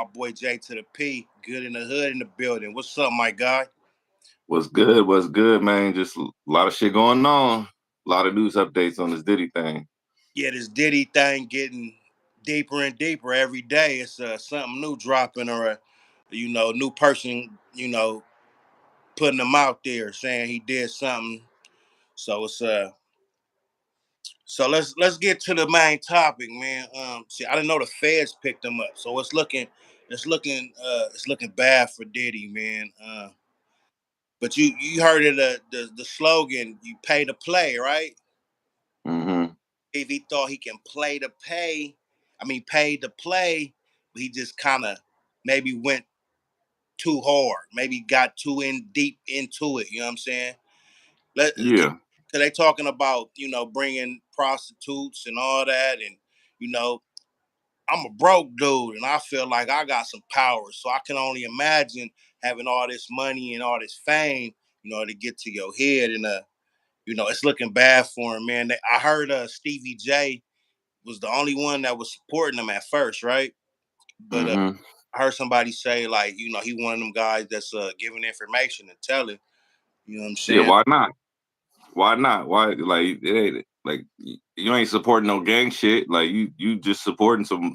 My boy J to the P, good in the hood in the building. What's up, my guy? What's good? What's good, man? Just a lot of shit going on. A lot of news updates on this Diddy thing. Yeah, this Diddy thing getting deeper and deeper every day. It's something new dropping or a new person, putting them out there saying he did something. So let's get to the main topic, man. See, I didn't know the feds picked him up, so it's looking bad for Diddy, man. But you heard of the slogan, you pay to play, right? Mm-hmm. If he thought he can play to pay, I mean pay to play, but he just kind of maybe went too hard, maybe got too in deep into it. You know what I'm saying? Cause Yeah. they talking about bringing prostitutes and all that, and you know I'm a broke dude, and I feel like I got some power, so I can only imagine having all this money and all this fame, to get to your head, and it's looking bad for him, man. I heard Stevie J was the only one that was supporting him at first, right? But Mm-hmm. I heard somebody say like, he one of them guys that's giving information and telling. You know what I'm Yeah. saying? Why not? Why not? Why it ain't like you ain't supporting no gang shit. Like you just supporting some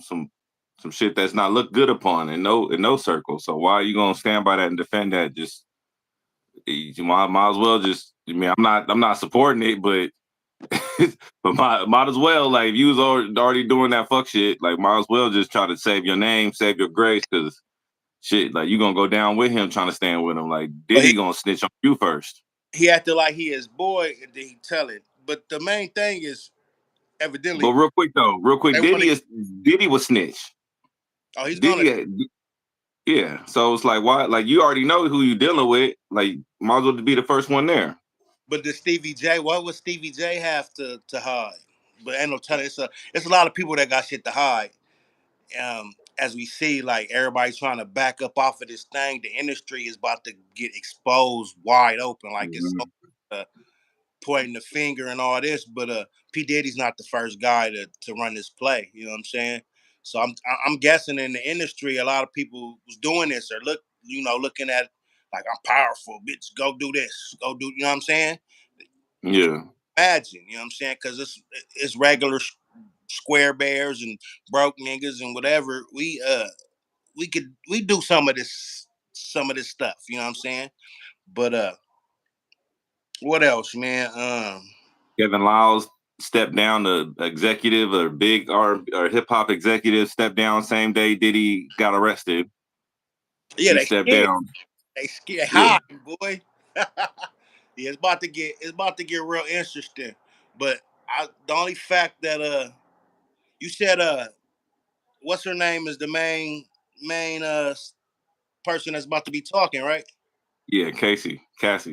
shit that's not looked good upon in no circle. So why are you gonna stand by that and defend that? Just you might as well just. I mean, I'm not supporting it, but but might as well, like, if you was already doing that fuck shit, like, might as well just try to save your name, save your grace, because shit, like, you gonna go down with him trying to stand with him. Like, But Diddy gonna snitch on you first. he acted like he his boy, and then he tell it. But the main thing is, But evidently, real quick though, real quick, they want to. Diddy was snitch. Oh, he's gonna. Diddy, yeah. So it's like, why? Like, you already know who you dealing with. Like, might as well be the first one there. But the Stevie J, what would Stevie J have to hide? But ain't no telling. It's a lot of people that got shit to hide. As we see, like everybody trying to back up off of this thing, the industry is about to get exposed wide open. Like it's Mhm. uh, pointing the finger and all this, but P Diddy's not the first guy to run this play. You know what I'm saying? So I'm guessing in the industry, a lot of people was doing this or looking at like I'm powerful, bitch. Go do this, go do. You know what I'm saying? Yeah, Imagine, you know what I'm saying? Because it's regular square bears and broke niggas and whatever. We do some of this stuff. You know what I'm saying? But what else, man? Kevin Lyles stepped down, the executive or big or hip hop executive stepped down same day Diddy got arrested. Yeah, He they stepped scared. down. They scared Yeah, high, boy. Yeah, it's about to get real interesting. But the only fact that you said what's her name is the main person that's about to be talking, right? yeah, Cassie,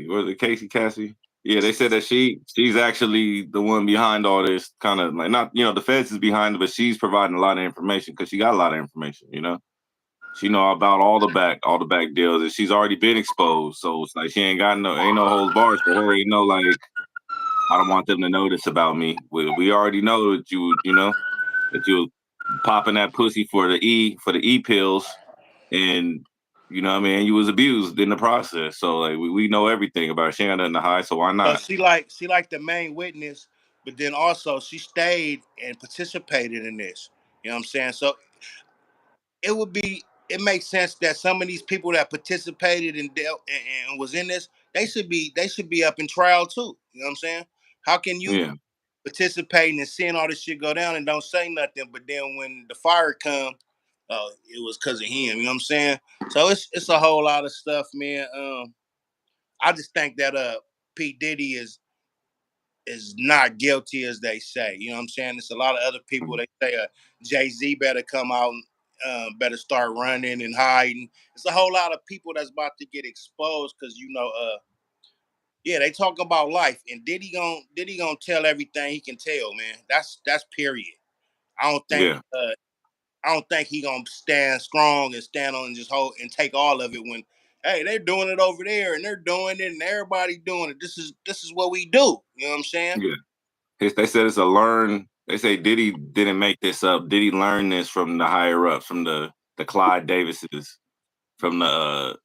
was it Cassie? Yeah, they said that she's actually the one behind all this, kind of like, not, the feds is behind it, but she's providing a lot of information because she got a lot of information. She know about all the back deals, and she's already been exposed. So it's like she ain't no holds bars for her. Ain't no like, I don't want them to know this about me. We already know that you popping that pussy for the E pills, and what I mean, you was abused in the process. So like we know everything about her. She ain't got nothing to hide, so why So not? she like the main witness, but then also she stayed and participated in this. You know what I'm saying? So it makes sense that some of these people that participated and was in this, they should be up in trial too. You know what I'm saying? How can you Yeah, participating and seeing all this shit go down and don't say nothing, but then when the fire come, it was because of him. You know what I'm saying? So it's a whole lot of stuff, man. I just think that P Diddy is not guilty as they say. You know what I'm saying? There's a lot of other people. They say Jay-Z better come out and better start running and hiding. It's a whole lot of people that's about to get exposed because yeah, they talk about life, and Diddy gonna tell everything he can tell, man. That's period. I don't think yeah, I don't think he gonna stand strong and stand on and just hold and take all of it when, hey, they're doing it over there and they're doing it and everybody doing it. This is what we do. You know what I'm saying? yeah. They said it's a learn. They say Diddy didn't make this up. Diddy learned this from the higher ups, from the the Clyde Davises from what's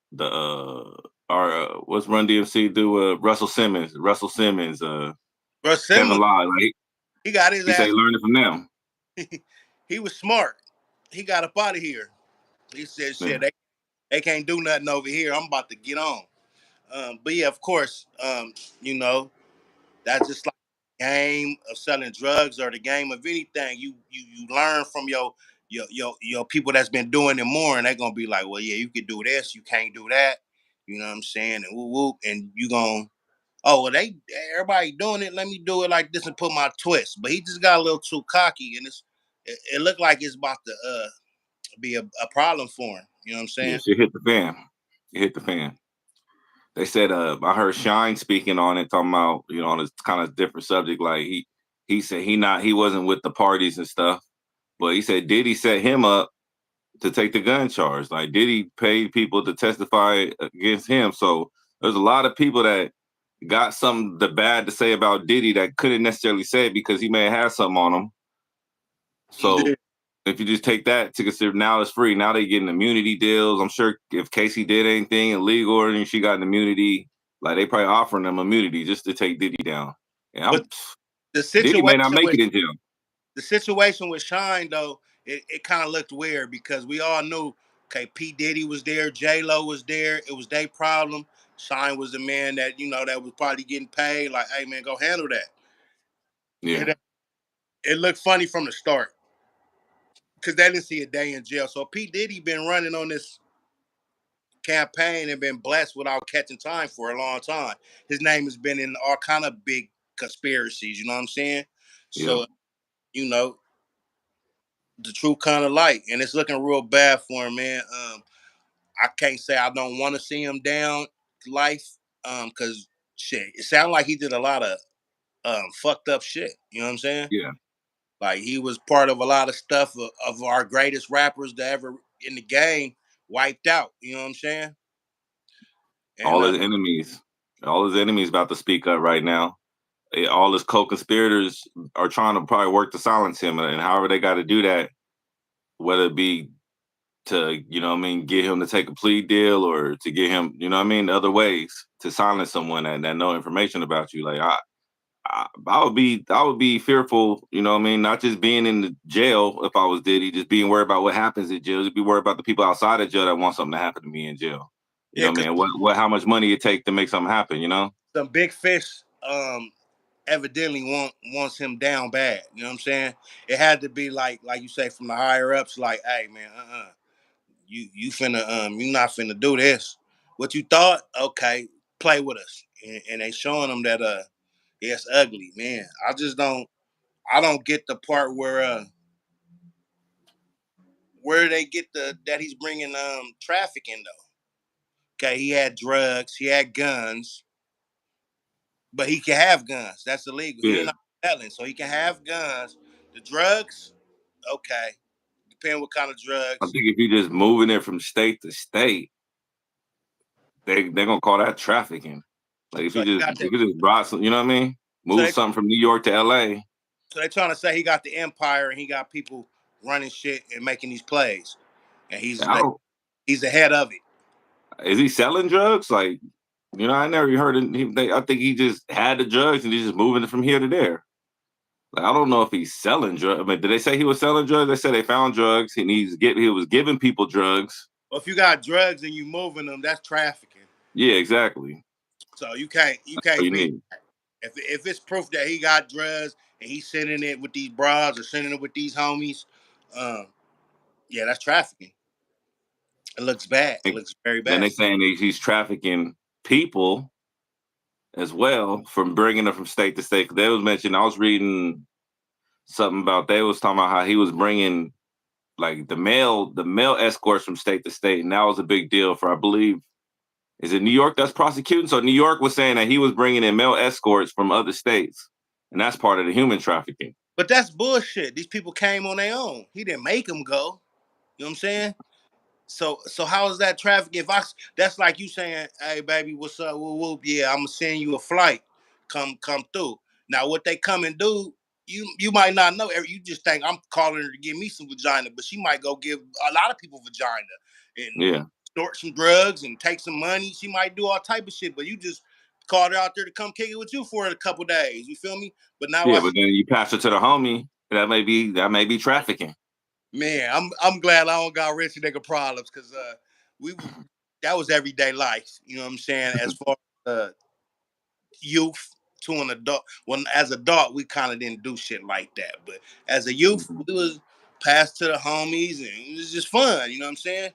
Run DMC do? Russell Simmons, Russ Kevin Simmons, Lott. Like he got his he say, ass. learning from them. He was smart. He got up out of here. He said, Yeah, "Shit, they can't do nothing over here. I'm about to get on." But yeah, of course, you know, that's just like the game of selling drugs or the game of anything. You learn from your people that's been doing it more, and they're gonna be like, well, yeah, you can do this, you can't do that. You know what I'm saying? And woo woo, and you gonna, oh well, everybody doing it. Let me do it like this and put my twist. But he just got a little too cocky, and it looked like it's about to be a problem for him. You know what I'm yeah, saying? she hit the fan. It hit the fan. They said, I heard Shine speaking on it, talking about, on this kind of different subject. Like he said he wasn't with the parties and stuff, but he said Diddy set him up to take the gun charge. Like Diddy paid people to testify against him. So there's a lot of people that got something the bad to say about Diddy that couldn't necessarily say it because he may have something on him. So Yeah. if you just take that to consider, now it's free. Now they getting immunity deals. I'm sure if Casey did anything illegal and she got an immunity, like they probably offering them immunity just to take Diddy down. And But the Diddy may not situation make with it in jail. the situation with Shine though, it kind of looked weird because we all knew, okay, P Diddy was there, J Lo was there. It was their problem. Shine was the man that that was probably getting paid. Like, hey man, go handle that. Yeah, It looked funny from the start because they didn't see a day in jail. So P Diddy been running on this campaign and been blessed without catching time for a long time. His name has been in all kind of big conspiracies. You know what I'm saying? yeah. So you know the truth kind of light, and it's looking real bad for him, man. I can't say I don't want to see him down life, because shit, it sounded like he did a lot of fucked up shit. You know what I'm saying? Yeah. Like he was part of a lot of stuff of our greatest rappers that ever in the game wiped out. You know what I'm saying? And All his enemies, about to speak up right now. All his co-conspirators are trying to probably work to silence him, and however they got to do that, whether it be to, get him to take a plea deal or to get him, other ways to silence someone that know information about you. Like I would be fearful, not just being in the jail if I was Diddy, just being worried about what happens in jail, just be worried about the people outside of jail that want something to happen to me in jail. You yeah, know what I because mean? What how much money it take to make something happen, some big fish evidently wants him down bad. You know what I'm saying? It had to be like you say from the higher ups, like, hey man, you finna you not finna do this. What you thought? Okay, play with us. And they showing them that yeah, it's ugly, man. I don't get the part where they get that he's bringing trafficking though. Okay, he had drugs, he had guns, but he can have guns. That's illegal. He ain't Yeah. not selling, so he can have guns. The drugs, okay, depending what kind of I drugs. think if you just moving it from state to state, they're gonna call that trafficking. Like So he got if the you just brought some, you know what I mean? so Move something from New York to LA. they're trying to say he got the empire and he got people running shit and making these plays, and I don't he's ahead of it. Is he selling drugs? Like, I never heard of him. I think he just had the drugs and he's just moving it from here to there. Like, I don't know if he's selling drugs. I mean, did they say he was selling drugs? They said they found drugs and he was giving people drugs. Well, if you got drugs and you moving them, that's trafficking. Yeah, exactly. So you All can't you be need. if it's proof that he got drugs and he's sending it with these bras or sending it with these homies, um, yeah, that's trafficking. It looks bad. It And looks very then bad. they saying he's trafficking people as well from bringing them from state to state. 'Cause they was mentioning, I was reading something about, they was talking about how he was bringing like the male escorts from state to state, and that was a big deal for, I believe, is it New York that's prosecuting? So New York was saying that he was bringing in male escorts from other states, and that's part of the human trafficking. But that's bullshit. These people came on their own. He didn't make them go. You know what I'm saying? So how is that traffic? If I That's like you saying, "Hey baby, what's up? Whoop, whoop. Yeah, I'm gonna send you a flight. Come through." Now what they come and do? you might not know. You just think I'm calling her to give me some vagina, but she might go give a lot of people vagina and Yeah, snort some drugs and take some money. She might do all type of shit, but you just called her out there to come kick it with you for a couple days. You feel me? But now yeah. I But see, then you pass her to the homie. That may be trafficking. man, I'm glad I don't got rich nigga problems because we that was everyday life. You know what I'm saying? As far as youth to an adult. When as adult, we kind of didn't do shit like that. But as a youth, Mhm. we was passed to the homies, and it was just fun. You know what I'm saying?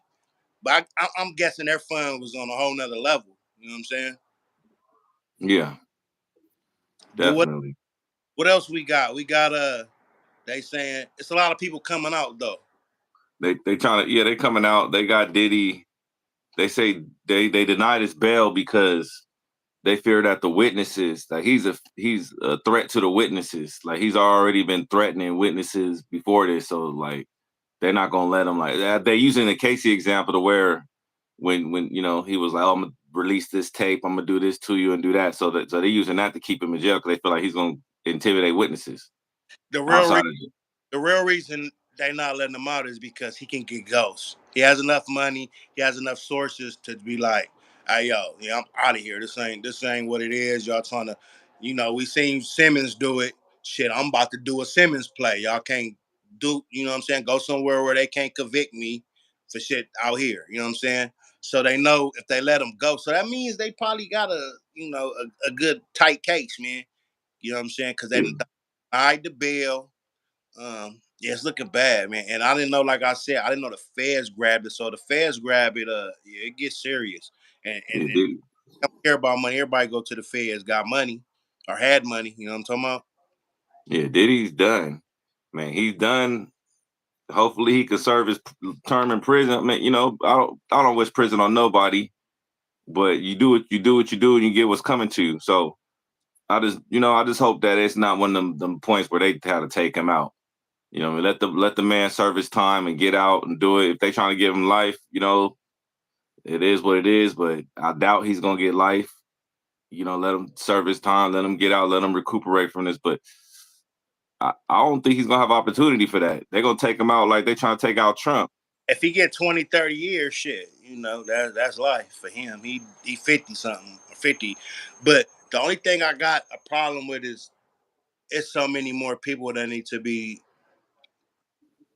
But I'm guessing their fun was on a whole nother level. You know what I'm saying? Yeah, But definitely. what else we got? We got they saying it's a lot of people coming out though. They trying to they coming out. They got Diddy. They say they denied his bail because they fear that the witnesses, like he's a threat to the witnesses. Like he's already been threatening witnesses before this, so like they're not gonna let him. Like they're using the Casey example to where when he was like, oh, I'm gonna release this tape, I'm gonna do this to you and do that, so they're using that to keep him in jail because they feel like he's gonna intimidate witnesses The real outside of it. the real reason they not letting him out is because he can get ghosts. He has enough money. He has enough sources to be like, "Hey, yo, yeah, I'm out of here. This ain't what it is. Y'all trying to, we seen Simmons do it. Shit, I'm about to do a Simmons play. Y'all can't do, you know what I'm saying? Go somewhere where they can't convict me for shit out here. You know what I'm saying? So they know if they let him go. So that means they probably got a good tight case, man. You know what I'm saying? Because they Yeah, denied the bail. Yeah, it's looking bad, man. And I didn't know, like I said, I didn't know the feds grabbed it. So the feds grab it, yeah, it gets serious. And yeah, they Diddy, don't care about money. Everybody go to the feds, got money or had money. You know what I'm talking about? yeah, Diddy's done, man. He's done. Hopefully, he could serve his term in prison. I mean, I don't wish prison on nobody, but you do, and you get what's coming to you. So I just hope that it's not one of them points where they have to take him out. Let the man serve his time and get out and do it. If they trying to give him life, it is what it is. But I doubt he's gonna get life. Let him serve his time, let him get out, let him recuperate from this. But I don't think he's gonna have opportunity for that. They're gonna take him out like they trying to take out Trump. If he get 20, 30 years, shit, that's life for him. He 50 something or 50. But the only thing I got a problem with is it's so many more people that need to be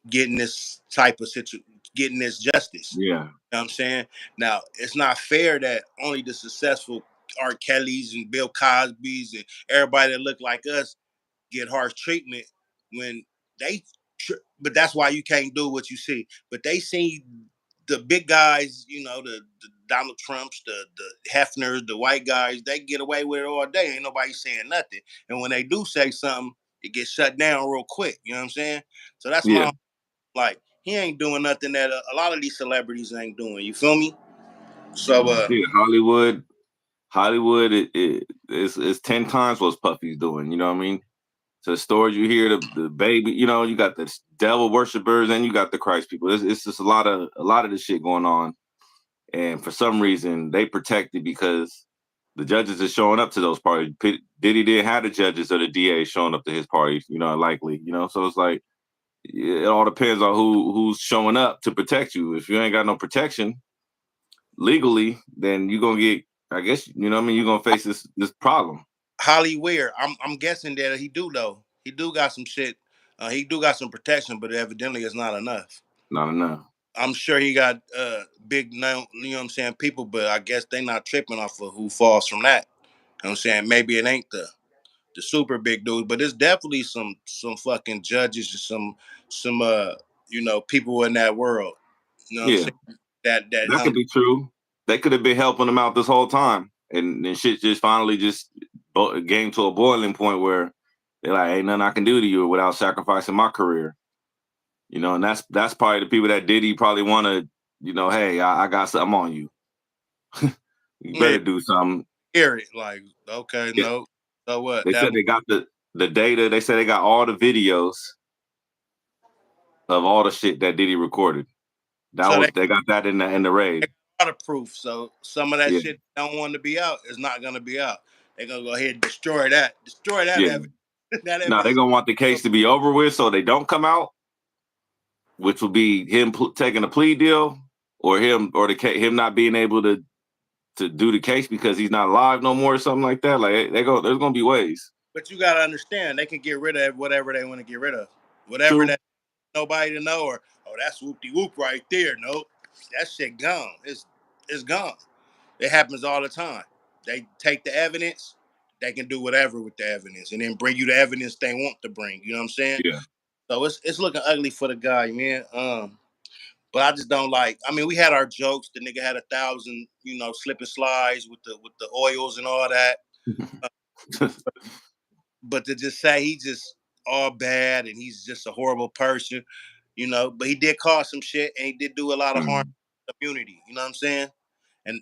getting this type of situation, getting this justice. Yeah, You know what I'm saying? Now, it's not fair that only the successful R. Kelly's and Bill Cosby's and everybody that look like us get harsh treatment when they, but that's why you can't do what you see. But they see the big guys, the Donald Trumps, the Hefners, the white guys, they get away with it all day. Ain't nobody saying nothing. And when they do say something, it gets shut down real quick. You know what I'm saying? So that's yeah, my, like, he ain't doing nothing that a lot of these celebrities ain't doing. You feel me? So yeah. Hollywood, it's 10 times what Puffy's doing. You know what I mean? To the stories you hear, the baby, you got the devil worshippers and you got the Christ people. It's just a lot of this shit going on, and for some reason they protect it because the judges are showing up to those parties. Diddy didn't have the judges or the DA showing up to his parties, likely, so it's like it all depends on who's showing up to protect you. If you ain't got no protection legally, then you're gonna get, I guess, what I mean, you're gonna face this problem. Hollywood, I'm guessing that he do though. He do got some shit. He do got some protection, but evidently it's not enough. Not enough. I'm sure he got big now, you know what I'm saying, people, but I guess they not tripping off of who falls from that. You know what I'm saying? Maybe it ain't the super big dudes, but it's definitely some fucking judges or some people in that world. You know what I'm Yeah, saying? That that could be true. They could have been helping him out this whole time, and shit just finally just came to a boiling point where they're like, "Ain't nothing I can do to you without sacrificing my career." And that's probably the people that Diddy probably want to, hey, I got something on you. You yeah, better do something. hear it. Like, okay, Yeah, no. So what? they said they got the data. They said they got all the videos of all the shit that Diddy recorded. That So was they got that in the raid. they got a lot of proof. So some of that Yeah, shit don't want to be out is not gonna be out. They're gonna go ahead and destroy that. Destroy that yeah. evidence. Now they're gonna want the case to be over with, so they don't come out, which will be him taking a plea deal, or him not being able to do the case because he's not alive no more, or something like that. Like there's gonna be ways. But you gotta understand, they can get rid of whatever they want to get rid of, whatever True. that nobody to know, or that's whoop de whoop right there. Nope, that shit gone. It's gone. It happens all the time. They take the evidence, they can do whatever with the evidence, and then bring you the evidence they want to bring. You know what I'm saying? Yeah. So it's looking ugly for the guy, man. But I just don't like. I mean, we had our jokes. The nigga had 1,000, slip and slides with the oils and all that. But to just say he just all bad and he's just a horrible person, But he did cause some shit and he did do a lot of harm to the community. You know what I'm saying? And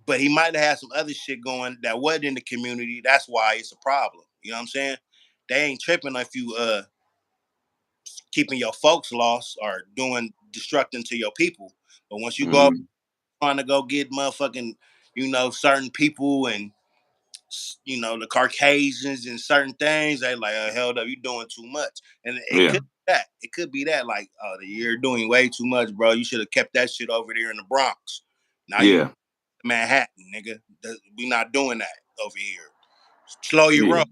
but he might have had some other shit going that wasn't in the community. That's why it's a problem. You know what I'm saying? They ain't tripping if you keeping your folks lost or doing destructing to your people. But once you go trying to go get motherfucking, certain people and the Caucasians and certain things, they like, held up, you doing too much. And it Yeah. could be that. It could be that, like, oh, you're doing way too much, bro. You should have kept that shit over there in the Bronx. Now you Yeah. Manhattan, nigga. We not doing that over here. Slow your Yeah. roll.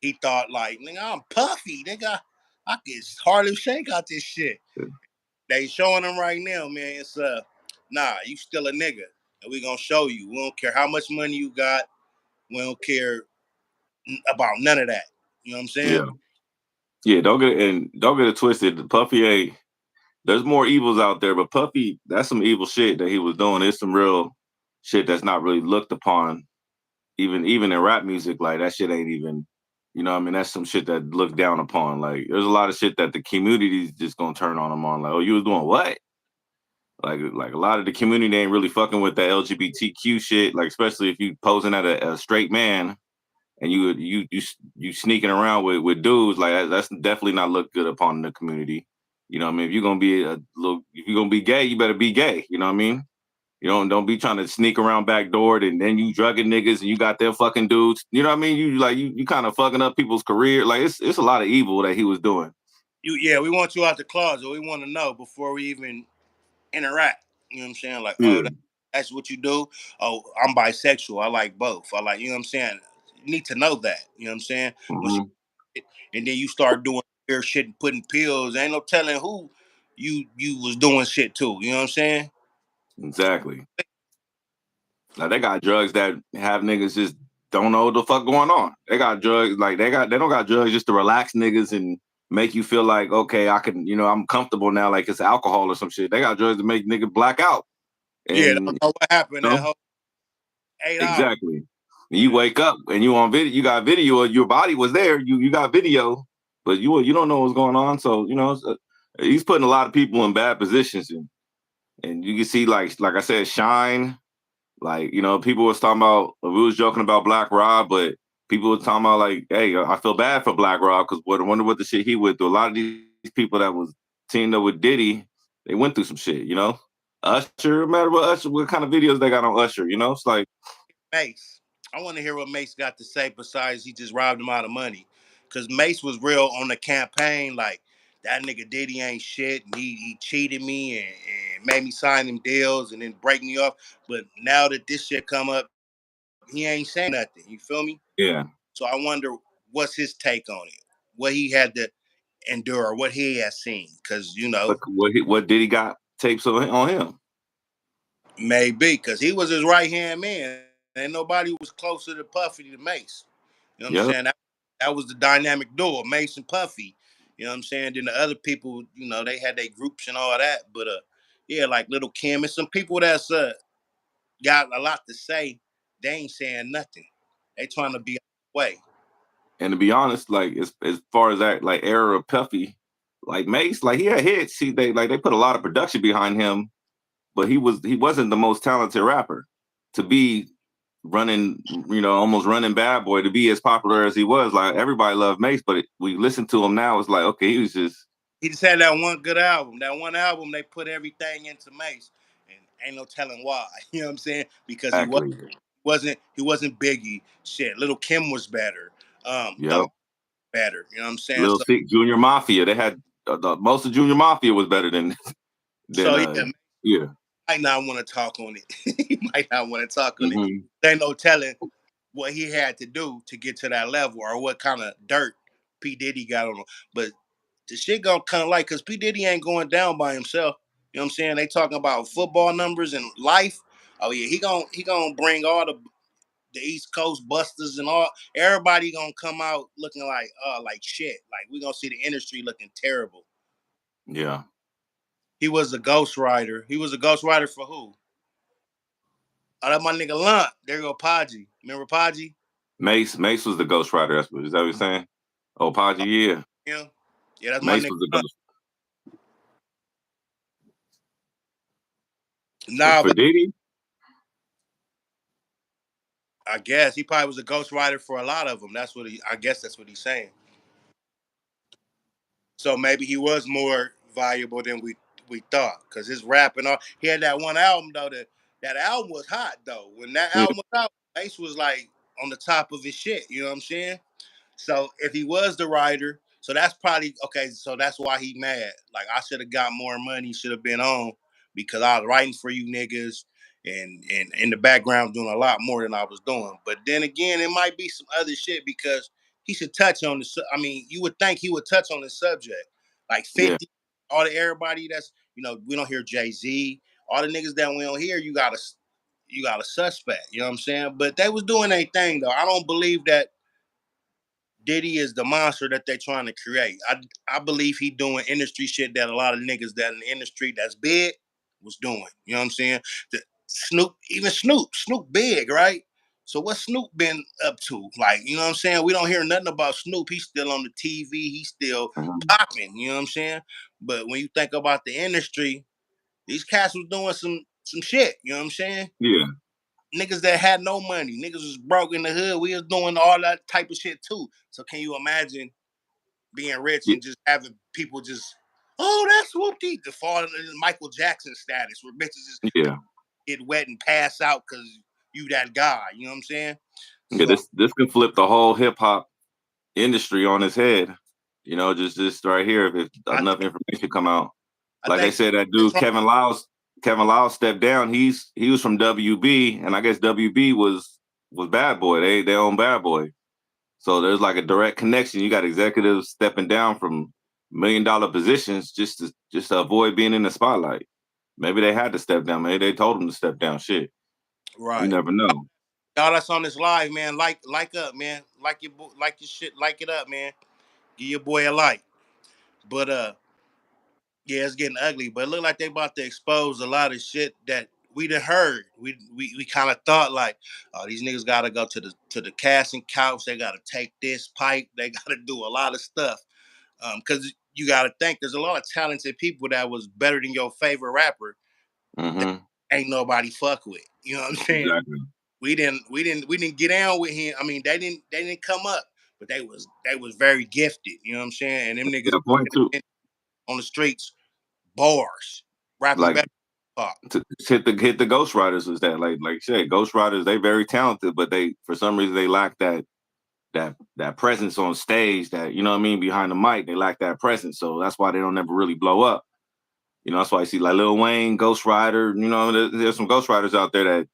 He thought like, nigga, I'm puffy, nigga. I get Harlem Shake out this shit. They showing him right now, man. It's nah, you still a nigga. And we gonna show you. We don't care how much money you got. We don't care about none of that. You know what I'm saying? Yeah. Yeah. Don't get it twisted. Puffy A. There's more evils out there, but Puffy, that's some evil shit that he was doing. It's some real shit that's not really looked upon, even in rap music. Like that shit ain't even, I mean, that's some shit that looked down upon. Like there's a lot of shit that the community's just gonna turn on him on. Like, oh, you was doing what? Like a lot of the community ain't really fucking with the LGBTQ shit. Like especially if you posing at a straight man and you sneaking around with dudes, like that's definitely not look good upon the community. You know what I mean? If you're gonna be if you're gonna be gay, you better be gay. You know what I mean? You don't be trying to sneak around backdoor and then you drugging niggas and you got them fucking dudes. You know what I mean? You kind of fucking up people's career. Like it's a lot of evil that he was doing. We want you out the closet. We want to know before we even interact. You know what I'm saying? Like, oh, Yeah. that's what you do. Oh, I'm bisexual. I like both. I like, you know what I'm saying? You need to know that. You know what I'm saying? Once Hmm. and then you start doing weird shit and putting pills. Ain't no telling who you was doing shit to. You know what I'm saying? Exactly. Like they got drugs that have niggas just don't know what the fuck going on. They got drugs like they don't got drugs just to relax niggas and make you feel like okay, I can, I'm comfortable now, like it's alcohol or some shit. They got drugs to make niggas black out. Yeah, And don't know what happened you that know, whole 8 hours. exactly. And you wake up and you on video, you got video, your body was there, you got video, but you don't know what's going on. So, he's putting a lot of people in bad positions and you can see like I said, Shine. Like, people was talking about, we was joking about Black Rob, but people was talking about like, hey, I feel bad for Black Rob because I wonder what the shit he went through. A lot of these people that was teamed up with Diddy, they went through some shit. Usher, matter what kind of videos they got on Usher, it's like, Mace. I want to hear what Mace got to say besides he just robbed him out of money. Cause Mace was real on the campaign, like that nigga Diddy ain't shit, and he cheated me and made me sign them deals and then break me off. But now that this shit come up, he ain't saying nothing. You feel me? yeah. So I wonder what's his take on it, what he had to endure, what he has seen. Cause What Diddy got tapes on him? maybe because he was his right hand man, and nobody was closer to Puffy than Mace. You know what I'm Yep. saying? That was the dynamic duo, Mace and Puffy. You know what I'm saying? Then the other people, they had their groups and all that. But yeah, like Little Kim and some people that's got a lot to say, they ain't saying nothing. They trying to be way. And to be honest, like as far as that like era of Puffy, like Mace, like he had hits. They put a lot of production behind him, but he wasn't the most talented rapper to be running, almost running Bad Boy to be as popular as he was. Like everybody loved Mace, but we listen to him now, it's like okay, he was just He just had that one good album. That one album, they put everything into Mace, and ain't no telling why. You know what I'm saying? Because exactly. he wasn't Biggie. Shit, Little Kim was better. Yep. better. You know what I'm saying? Lil C, Junior Mafia. They had most of Junior Mafia was better than So yeah, yeah. might not want to talk on it. He might not want to talk on it. Mm-hmm. There ain't no telling what he had to do to get to that level or what kind of dirt P. Diddy got on him. But the shit gonna come like because P. Diddy ain't going down by himself. You know what I'm saying? They talking about football numbers and life. Oh yeah, he gonna bring all the East Coast busters and all everybody gonna come out looking like shit. Like we gonna see the industry looking terrible. Yeah. He was a ghostwriter. He was a ghostwriter for who? Oh, that my nigga Lunt. There go Podgy. Remember Podgy? Mace was the ghostwriter. Is that what you're saying? Oh, Podgy, yeah. Yeah. Yeah, that's my Mace nigga was the Lunt. ghost Nah, for but Diddy. I guess he probably was a ghostwriter for a lot of them. I guess that's what he's saying. So maybe he was more valuable than we thought. Cause his rap and all he had that one album though that album was hot though. When that Yeah. album was out, Mace was like on the top of his shit. You know what I'm saying? So if he was the writer, so that's probably okay. So that's why he mad. Like I should have got more money, should have been on because I was writing for you niggas and in the background doing a lot more than I was doing. But then again, it might be some other shit because he should touch on the. I mean, you would think he would touch on the subject, like Yeah. 50, all the everybody that's we don't hear Jay-Z, all the niggas that we don't hear. You got a suspect. You know what I'm saying? But they was doing their thing though. I don't believe that Diddy is the monster that they're trying to create. I believe he doing industry shit that a lot of niggas that in the industry that's big was doing. You know what I'm saying? Snoop big, right? So what Snoop been up to? Like, you know what I'm saying? We don't hear nothing about Snoop. He's still on the TV. He's still Mhm. popping. You know what I'm saying? But when you think about the industry, these cats was doing some shit. You know what I'm saying? Yeah. Niggas that had no money, niggas was broke in the hood. We was doing all that type of shit too. So can you imagine being rich Yeah. and just having people just, oh, that's whoopty, to fall into Michael Jackson status where bitches just Yeah. get wet and pass out because you that guy. You know what I'm saying? Yeah. So This can flip the whole hip hop industry on its head. Just right here, if I enough think information come out. I Like they think said, that they're dude trying, Kevin Lyles stepped down. He was from WB, and I guess WB was Bad Boy. They own Bad Boy. So there's like a direct connection. You got executives stepping down from $1 million positions just to avoid being in the spotlight. Maybe they had to step down. Maybe they told them to step down. Shit, you right. never know. Y'all that's on this live, man. Like up, man. Like your shit. Like it up, man. Give your boy a like. But yeah, it's getting ugly, but it look like they about to expose a lot of shit that we done heard. We kind of thought like, oh, these niggas gotta go to the casting couch. They gotta take this pipe. They gotta do a lot of stuff. Because you gotta think there's a lot of talented people that was better than your favorite rapper that Hmm. ain't nobody fuck with. You know what I'm saying? Exactly. We didn't get down with him. I mean, they didn't come up, but they was very gifted. You know what I'm saying? And them niggas Yeah. Point two. on the streets bars, rapping Like better than Tupac. to hit the Ghost Riders was that like you said, Ghost Riders they very talented, but they for some reason they lack that presence on stage. That you know what I mean behind the mic, they lack that presence. So that's why they don't ever really blow up. That's why you see like Lil Wayne, Ghost Rider. There's some Ghost Riders out there that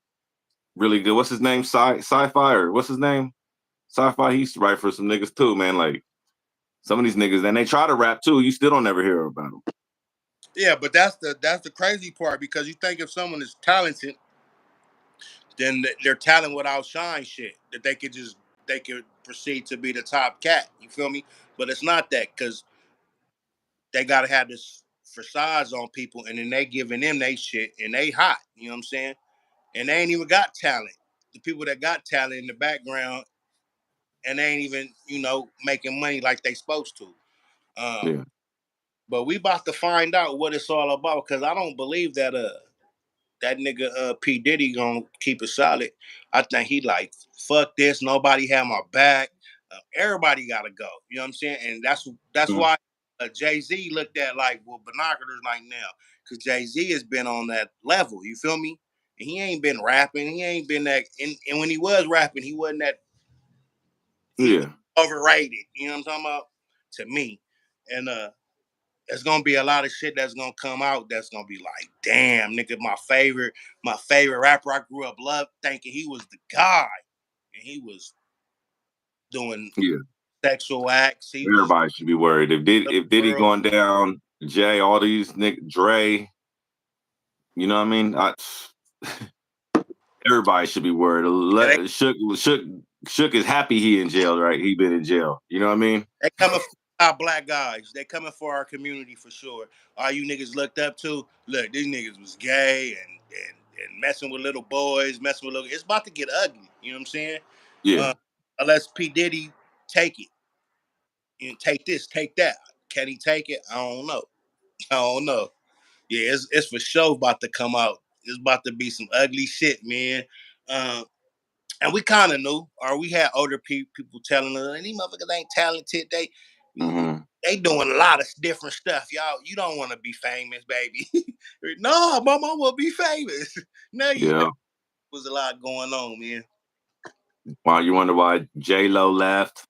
really good. What's his name? Sci-Fi or what's his name? Sci-Fi. He used to write for some niggas too, man. Like some of these niggas, and they try to rap too. You still don't ever hear about them. Yeah, but that's the crazy part because you think if someone is talented, then their talent would outshine shit that they could proceed to be the top cat. You feel me? But it's not that because they gotta have this facades on people, and then they giving them they shit, and they hot. You know what I'm saying? And they ain't even got talent. The people that got talent in the background, and they ain't even making money like they supposed to. Um, Yeah, but we about to find out what it's all about because I don't believe that nigga P Diddy gonna keep it solid. I think he like fuck this. Nobody have my back. Everybody gotta go. You know what I'm saying? And that's mhm. why Jay Z looked at like with binoculars like now because Jay Z has been on that level. You feel me? And he ain't been rapping. He ain't been that. And when he was rapping, he wasn't that. He was Yeah. overrated. You know what I'm talking about? To me. And there's gonna be a lot of shit that's gonna come out that's gonna be like, damn, nigga, my favorite rapper I grew up love thinking he was the guy. And he was doing Yeah. sexual acts. He was Everybody should be worried. If Diddy world. going down, Jay, all these Dre, you know what I mean? Everybody should be worried. Yeah, Shook is happy he in jail, right? He been in jail. You know what I mean? they coming for our black guys. They coming for our community for sure. All you niggas looked up to, look, these niggas was gay and messing with little boys, messing with little. It's about to get ugly. You know what I'm saying? Yeah. Unless P Diddy take it, and take this, take that. Can he take it? I don't know. I don't know. Yeah, it's for sure about to come out. It's about to be some ugly shit, man. Um, and we kind of knew, or we had older people telling us, these motherfuckers ain't talented. Mm-hmm. They doing a lot of different stuff, y'all. You don't want to be famous, baby. No, mama, I want to be famous. No, you Yeah. don't. Was a lot going on, man. Wow, you wonder why J Lo left?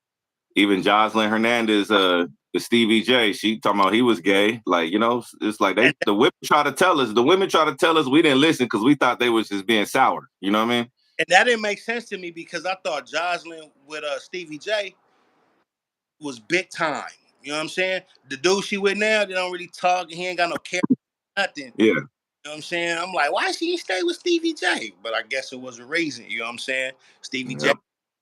Even Jocelyn Hernandez, the Stevie J, she talking about he was gay. Like, you know, it's like And, the women try to tell us. The women try to tell us we didn't listen because we thought they was just being sour. You know what I mean? and that didn't make sense to me because I thought Jocelyn with Stevie J was big time. You know what I'm saying? The dude she with now, they don't really talk. He ain't got no care, nothing. Yeah. You know what I'm saying? I'm like, why she stay with Stevie J? But I guess it was a reason. You know what I'm saying? Stevie J Yep.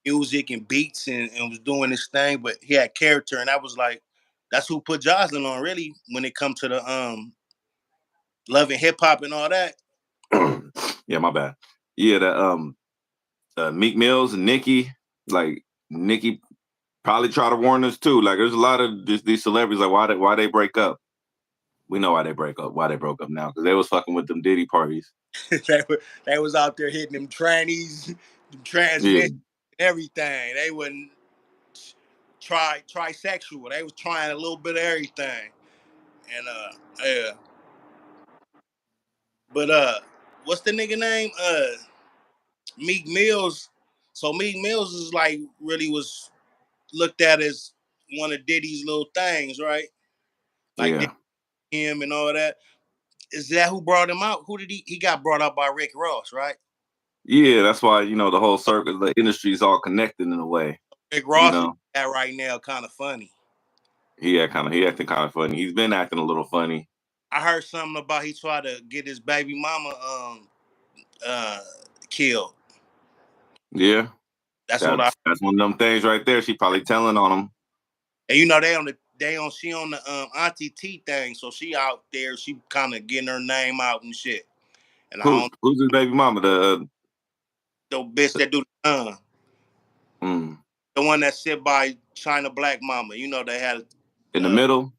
music and beats and was doing this thing, but he had character, and I was like, that's who put Jocelyn on really when it comes to the love and hip hop and all that. Yeah, my bad. Yeah, the Meek Mills and Nicki, like Nicki probably try to warn us too. Like there's a lot of these celebrities like why they break up. We know why they break up. Why they broke up now because they was fucking with them Diddy parties. They was out there hitting them trannies, them Yeah, transvestites, everything. They wouldn't trisexual. They was trying a little bit of everything. And yeah. But what's the nigga name? Meek Mills. So Meek Mills is like really was looked at as one of Diddy's little things, right? Like yeah, him and all that. Is that who brought him out? Who did he got brought out by Rick Ross, right? yeah. That's why you know the whole circle, the industry is all connected in a way. Rick You Ross is know, that right now kind of funny. he acting kind of funny. He's been acting a little funny. I heard something about he tried to get his baby mama uh killed. Yeah, That's what I that's one of them things right there. She probably telling on him. and she on the Auntie T thing, so she out there, she kind of getting her name out and shit. And I don't Who's his baby mama? the bitch that do Mm, the one that sit by China Black Mama. You know they had in the middle.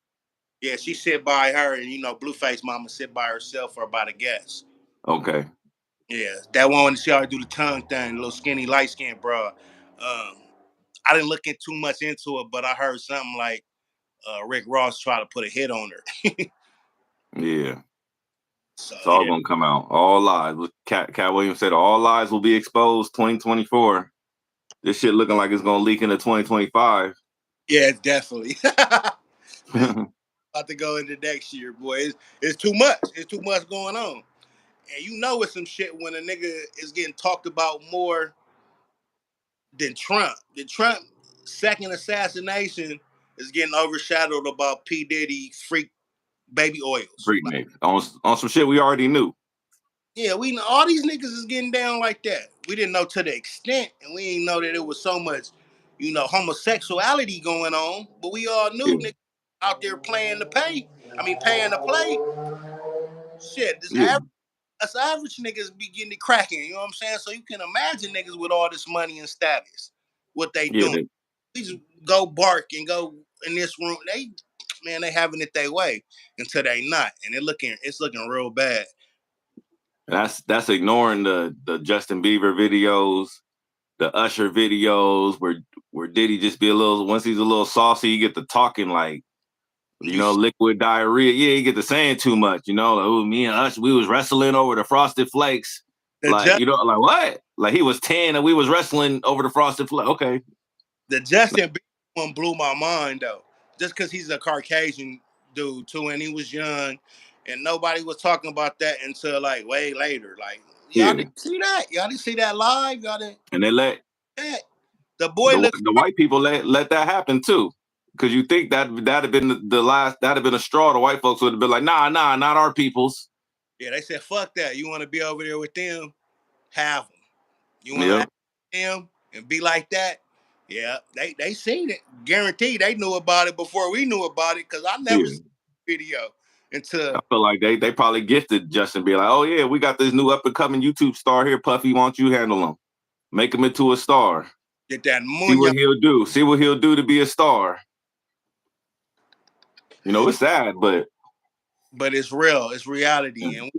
yeah, she sit by her, and Blueface Mama sit by herself or by the guest. Okay. Yeah, that one when she already do the tongue thing, little skinny, light skinned bro. I didn't look in too much into it, but I heard something like Rick Ross tried to put a hit on her. Yeah. So It's all yeah, gonna come out. All lies. Cat Williams said all lies will be exposed 2024. This shit looking like it's gonna leak into 2025. yeah, definitely. It's about to go into next year, boy. It's too much. It's too much going on, and it's some shit when a nigga is getting talked about more than Trump. The Trump second assassination is getting overshadowed about P Diddy freak baby oils. Freak nigga. On some shit we already knew. Yeah, we know all these niggas is getting down like that. We didn't know to the extent, and we didn't know that it was so much, homosexuality going on. But we all knew Yeah. niggas out there playing to pay. I mean, paying to play. Shit, Yeah. us average niggas be getting it cracking. You know what I'm saying? So you can imagine niggas with all this money and status, what they Yeah. doing. Please go bark and go in this room. They having it their way until they not, and it's looking real bad. That's ignoring the Justin Bieber videos, the Usher videos, where Diddy just be a little once he's a little saucy, you get the talking like liquid diarrhea. Yeah, you get to saying too much, like, oh, me and Usher, we was wrestling over the Frosted Flakes. Like, like what? Like he was 10 and we was wrestling over the Frosted Flakes. Okay. The Justin Bieber one blew my mind though, just because he's a Caucasian dude too, and he was young, and nobody was talking about that until like way later. Like y'all Yeah, didn't see that, y'all didn't see that live, y'all didn't. and they let That. The boy looks. the white people let that happen too. Because you think that'd have been the last, that'd have been a straw. The white folks would have been like, nah, not our peoples. Yeah, they said fuck that. You want to be over there with them? Have them. You want to Yeah, have them and be like that? Yeah, they seen it. Guaranteed they knew about it before we knew about it because I never yeah. seen the video until I feel like they probably gifted Justin, be like, oh yeah, we got this new up and coming YouTube star here, Puffy. Why don't you handle him? Make him into a star. get that See munya. what he'll do. See what he'll do to be a star. You know, it's sad, but But it's real. It's reality, and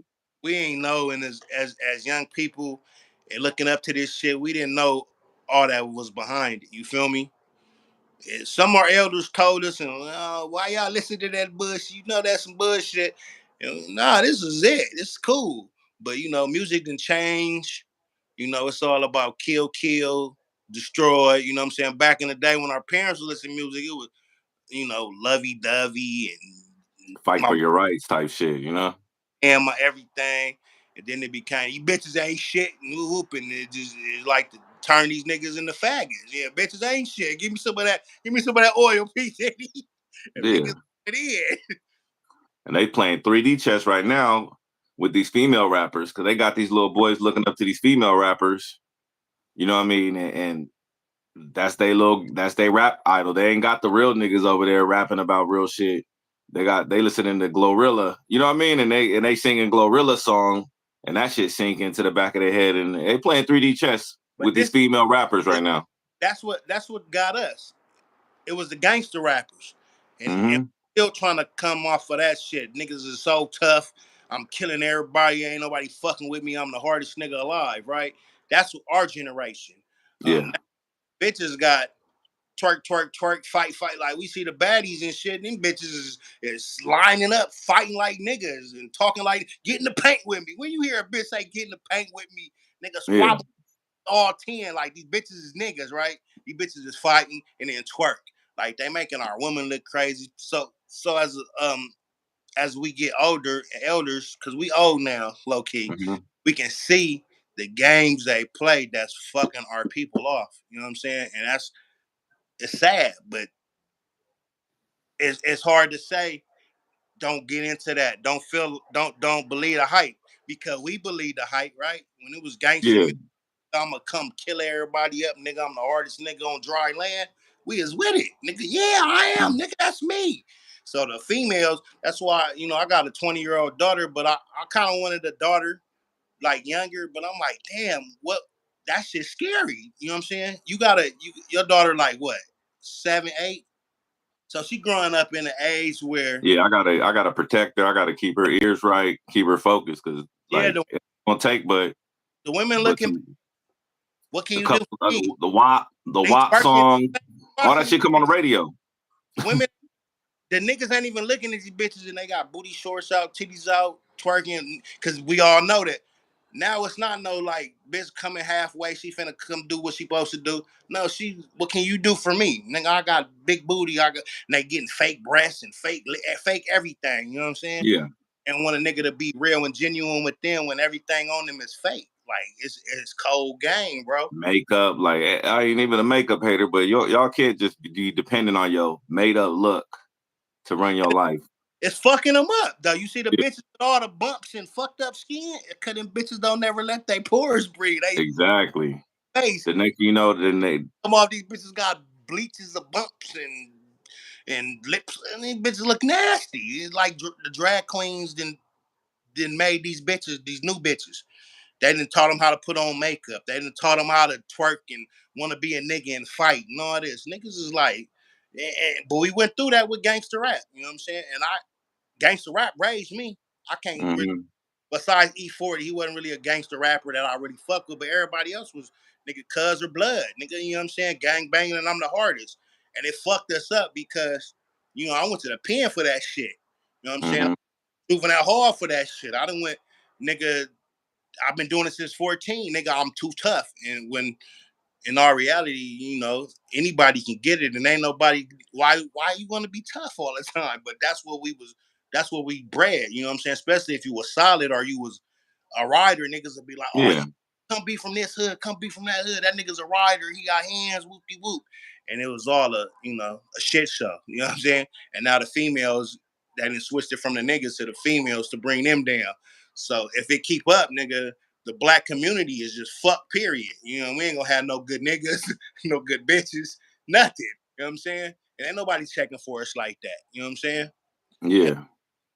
we ain't know. And as young people and looking up to this shit, we didn't know all that was behind it. You feel me? Some of our elders told us, and why y'all listen to that bullshit? You know that's some bullshit. Nah, this is it. This is cool. But music didn't change. It's all about kill, destroy. You know what I'm saying? Back in the day when our parents would listen to music, it was, lovey dovey and fight my for your rights type shit, you know? and my everything. And then it became you bitches ain't shit and whoop, and it's like to turn these niggas into faggots. Yeah, bitches ain't shit. Give me some of that. Give me some of that oil, P. And Yeah. niggas it in. And they playing 3D chess right now with these female rappers because they got these little boys looking up to these female rappers. You know what I mean? And that's they rap idol. They ain't got the real niggas over there rapping about real shit. They listening to Glorilla. You know what I mean? And they singing Glorilla song, and that shit sink into the back of their head. And they playing 3D chess But with these female rappers right now. that's what got us. It was the gangster rappers, and Mm-hmm. still trying to come off of that shit. Niggas is so tough. I'm killing everybody. Ain't nobody fucking with me. I'm the hardest nigga alive. Right? That's our generation. Yeah. Now bitches got twerk, twerk, twerk, fight, fight. Like we see the baddies and shit. Them bitches is lining up, fighting like niggas and talking like, get in the paint with me. When you hear a bitch say, get in the paint with me, nigga Yeah. squabble all 10. Like these bitches is niggas, right? These bitches is fighting and then twerk. Like they making our women look crazy. So as we get older, elders, because we old now, low key, Mm-hmm. we can see the games they play that's fucking our people off. You know what I'm saying? And it's sad, but it's hard to say don't get into that. Don't believe the hype because we believe the hype, right? When it was gangster Yeah. music, I'ma come kill everybody up, nigga. I'm the hardest nigga on dry land. We is with it, nigga. Yeah, I am, nigga. That's me. So the females, that's why I got a 20-year-old daughter, but I kind of wanted a daughter like younger, but I'm like, damn, what? That shit's scary. You know what I'm saying? Your daughter like what, 7, 8? So she growing up in an age where Yeah, I gotta protect her. I gotta keep her ears right, keep her focused, because yeah, like it's gonna take, the women but looking. What can a you do couple for of me? the They WAP twerking, song, all that watching shit come on the bitches. radio. The women, the niggas ain't even looking at these bitches, and they got booty shorts out, titties out, twerking. Cause we all know that. Now it's not no like bitch coming halfway. She finna come do what she supposed to do. No, what can you do for me, nigga? I got big booty. And they getting fake breasts and fake everything. You know what I'm saying? Yeah, And want a nigga to be real and genuine with them when everything on them is fake. Like it's cold game, bro. makeup. Like I ain't even a makeup hater, but y'all can't just be depending on your made up look to run your life. It's fucking them up, though. You see the Yeah, bitches with all the bumps and fucked up skin? Cause them bitches don't never let their pores breathe. They exactly. face. The next you know, then they Some of these bitches got bleaches of bumps and lips, and these bitches look nasty. It's like the drag queens then made these bitches, these new bitches. They didn't taught them how to put on makeup. They didn't taught them how to twerk and want to be a nigga and fight and all this. Niggas is like, but we went through that with gangster rap. You know what I'm saying? And gangster rap raised me. I can't really, mhm. besides E40, he wasn't really a gangster rapper that I really fuck with, but everybody else was nigga cuz or blood. Nigga, you know what I'm saying? Gang banging and I'm the hardest. And it fucked us up because, I went to the pen for that shit. You know what I'm saying? Mhm. Moving out hard for that shit. I done went, nigga, I've been doing it since 14. Nigga, I'm too tough. And when in our reality, anybody can get it, and ain't nobody. Why you want to be tough all the time? But that's what we was. That's what we bred. You know what I'm saying? Especially if you was solid or you was a rider, niggas would be like, oh, Yeah, you come be from this hood, come be from that hood. That nigga's a rider. He got hands, whoop de whoop. And it was all a shit show. You know what I'm saying? And now the females, that done switched it from the niggas to the females to bring them down. So if it keep up, nigga, the black community is just fucked, period. We ain't gonna have no good niggas, no good bitches, nothing. You know what I'm saying? And ain't nobody checking for us like that. You know what I'm saying? yeah,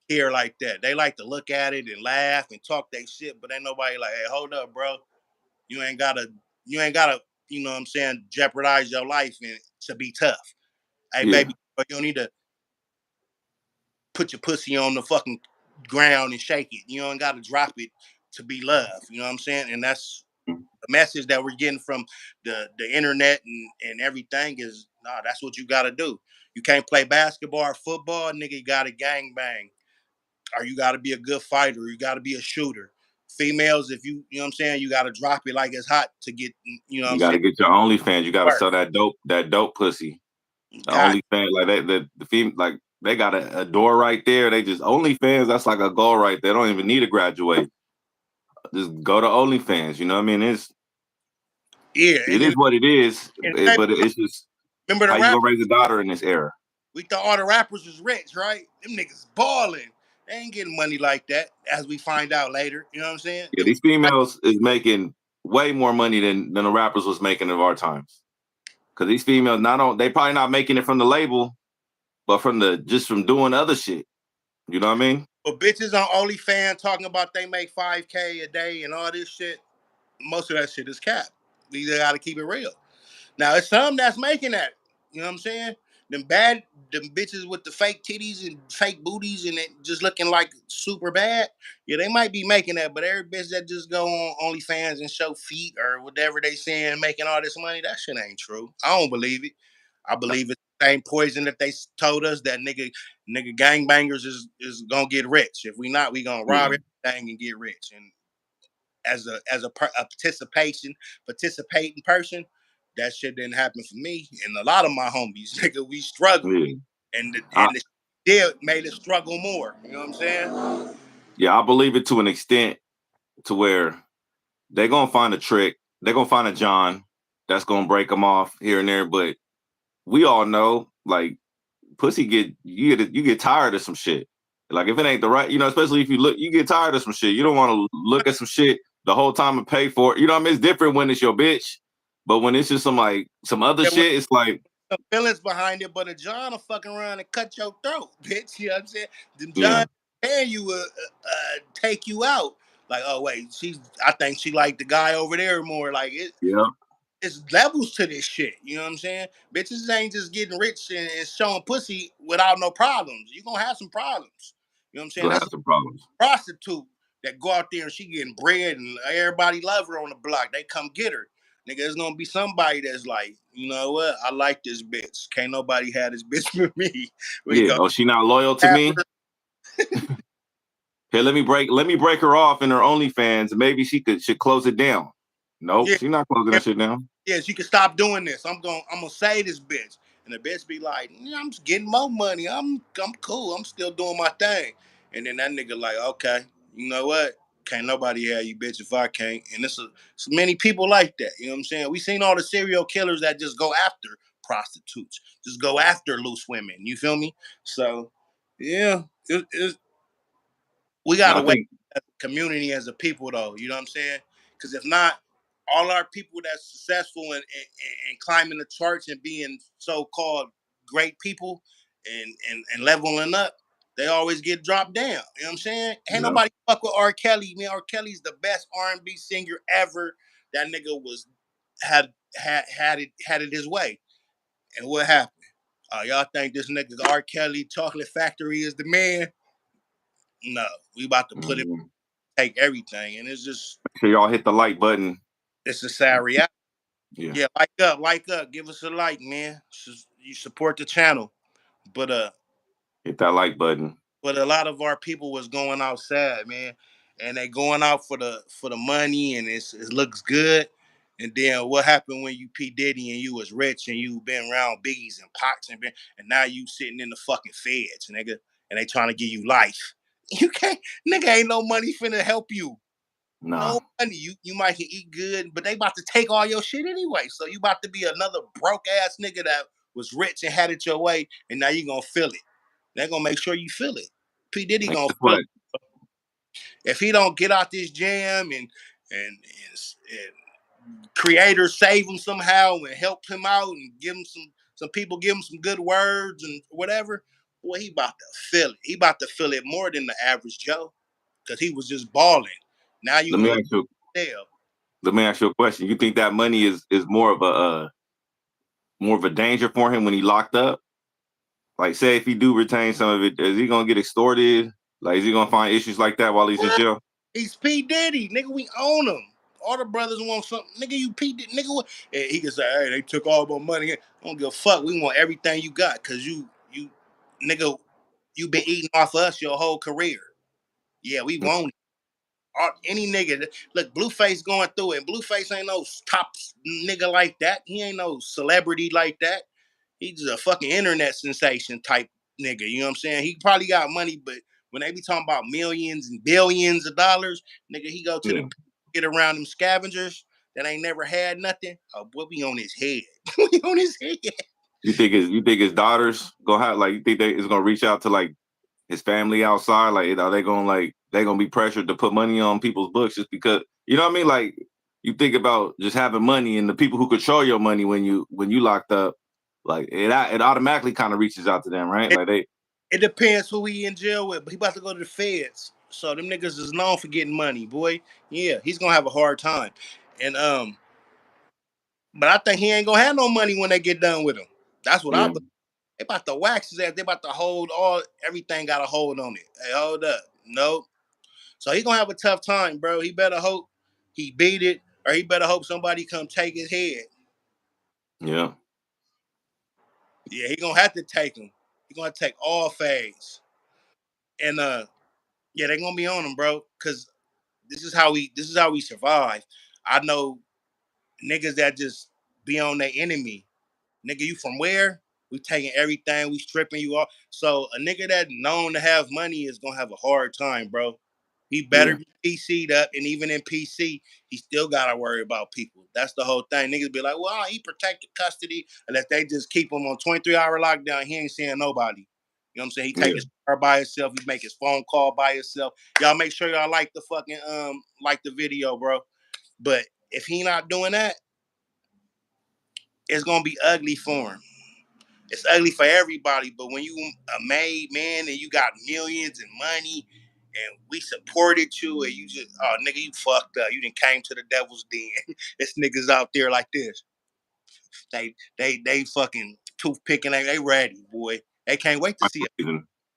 Here like that. They like to look at it and laugh and talk they shit, but ain't nobody like, hey, hold up, bro. You ain't gotta, you ain't gotta, you know what I'm saying, jeopardize your life and to be tough. Hey, yeah, baby, you don't need to put your pussy on the fucking ground and shake it. You don't gotta drop it to be loved. You know what I'm saying? And that's the message that we're getting from the internet and everything is nah, that's what you gotta do. You can't play basketball or football, nigga, you gotta gang bang. Or you got to be a good fighter. You got to be a shooter. Females, if you know what I'm saying, you got to drop it like it's hot to get, you know what you I'm got saying, to get your OnlyFans. You got to work. sell that dope pussy. The God, OnlyFans, like that, the female, like they got a door right there. They just OnlyFans. That's like a goal right there. They don't even need to graduate. Just go to OnlyFans. You know what I mean? yeah. It is what it is. And hey, But it's just remember the how you rap? gonna raise a daughter in this era. We thought all the rappers was rich, right? Them niggas balling. They ain't getting money like that, as we find out later. You know what I'm saying? Yeah, these females is making way more money than the rappers was making of our times. Because these females they probably not making it from the label, but from doing other shit. You know what I mean? But bitches on OnlyFans talking about they make 5K a day and all this shit, most of that shit is cap. We got to keep it real. Now it's some that's making that. You know what I'm saying? Them bitches with the fake titties and fake booties and it just looking like super bad. Yeah, they might be making that, but every bitch that just go on OnlyFans and show feet or whatever they saying, making all this money, that shit ain't true. I don't believe it. I believe it's the same poison that they told us that nigga gangbangers is gonna get rich. If we not, we gonna rob Yeah, everything and get rich. And a participating person, that shit didn't happen for me and a lot of my homies. Nigga, we struggled, yeah. and I, the did made us struggle more. You know what I'm saying? yeah, I believe it to an extent to where they're gonna find a trick. They're gonna find a John that's gonna break them off here and there. But we all know, like, pussy you get tired of some shit. Like if it ain't the right, especially if you get tired of some shit. You don't want to look at some shit the whole time and pay for it. You know what I mean? It's different when it's your bitch, but when it's just some other There was shit, it's like, some feelings behind it, but a John will fucking around and cut your throat, bitch. You know what I'm saying? Them yeah, John and you will take you out. Like, oh wait, I think she like the guy over there more. Like yeah, it's levels to this shit. You know what I'm saying? Bitches ain't just getting rich and showing pussy without no problems. You gonna have some problems. You know what I'm saying? gonna That's have some problems. a prostitute that go out there and she getting bread and everybody love her on the block. They come get her. Nigga, there's gonna be somebody that's like, you know what? I like this bitch. Can't nobody have this bitch with me. We Yeah. go Oh, she not loyal to have me. her. Here, let me break her off in her OnlyFans. Maybe she should close it down. Nope, Yeah, she's not closing that shit down. yes, you can stop doing this. I'm gonna say this bitch. And the bitch be like, yeah, I'm just getting more money. I'm cool. I'm still doing my thing. And then that nigga like, okay, you know what? Can't nobody have you, bitch, if I can't. And it's many people like that. You know what I'm saying? We seen all the serial killers that just go after prostitutes, just go after loose women. You feel me? So yeah, we I gotta wait think, as a community, as a people, though. You know what I'm saying? Because if not, all our people that's successful and climbing the charts and being so-called great people and leveling up, they always get dropped down. You know what I'm saying? Ain't yeah, nobody fuck with R. Kelly. Man, R. Kelly's the best R&B singer ever. That nigga had it his way. And what happened? Y'all think this nigga R. Kelly Chocolate Factory is the man? No, we about to put him mhm. take everything, and it's just Make sure y'all hit the like button. it's a sad reality. Yeah, Yeah, like up, give us a like, man. You support the channel, but hit that like button. a lot of our people was going outside, man, and they going out for the money, and it looks good. And then what happened when you P Diddy and you was rich and you been around Biggies and Pots and now you sitting in the fucking feds, nigga, and they trying to give you life. You can't, nigga, ain't no money finna help you. Nah. No money. You might can eat good, but they about to take all your shit anyway. So you about to be another broke ass nigga that was rich and had it your way, and now you gonna feel it. They're gonna make sure you feel it. P Diddy And gonna guess feel what? it. If he don't get out this jam and creators save him somehow and help him out and give him some people give him some good words and whatever, boy, he about to feel it. He about to feel it more than the average Joe because he was just balling. Now you Let me gonna ask you. tell. Let me ask you a question. You think that money is more of a danger for him when he locked up? Like, say if he do retain some of it, is he gonna get extorted? Like, is he gonna find issues like that while he's in What? jail? He's P Diddy, nigga. We own him. All the brothers want something, nigga. You P Diddy, nigga. What? And he can say, "Hey, they took all my money." I don't give a fuck. We want everything you got, cause nigga, you been eating off of us your whole career. Yeah, we want it. Any nigga. Look, Blueface going through it. Blueface ain't no top nigga like that. He ain't no celebrity like that. He's just a fucking internet sensation type nigga. You know what I'm saying? He probably got money, but when they be talking about millions and billions of dollars, nigga, he go to Yeah. the get around them scavengers that ain't never had nothing. Oh, boy, we on his head. We on his head. You think his daughters gonna have, like, you think they is gonna reach out to, like, his family outside? Like, are they gonna, like, they gonna be pressured to put money on people's books just because, you know what I mean? Like, you think about just having money and the people who control your money when you locked up, like, it automatically kind of reaches out to them, right? It, Like they it depends who he in jail with, but he about to go to the feds. So them niggas is known for getting money, boy. Yeah, he's gonna have a hard time. And but I think he ain't gonna have no money when they get done with him. That's what I yeah. believe. They about to wax his ass. They about to hold everything got a hold on it. Hey, hold up. No. So he gonna have a tough time, bro. He better hope he beat it, or he better hope somebody come take his head. Yeah. Yeah, he gonna have to take him. He gonna take all phase. And yeah, they gonna be on him, bro. Cause this is how we survive. I know niggas that just be on their enemy. Nigga, you from where? We taking everything, we stripping you off. So a nigga that known to have money is gonna have a hard time, bro. He better Yeah. be PC'd up, and even in PC, he still gotta worry about people. That's the whole thing. Niggas be like, well, he protected custody, unless they just keep him on 23-hour lockdown. He ain't seeing nobody. You know what I'm saying? He take Yeah. his car by himself. He make his phone call by himself. Y'all make sure y'all like the fucking like the video, bro. But if he not doing that, it's gonna be ugly for him. It's ugly for everybody. But when you a made man and you got millions and money and we supported you and you just, oh nigga, you fucked up. You didn't came to the devil's den. It's niggas out there like this. They fucking toothpicking, they ready, boy. They can't wait to see a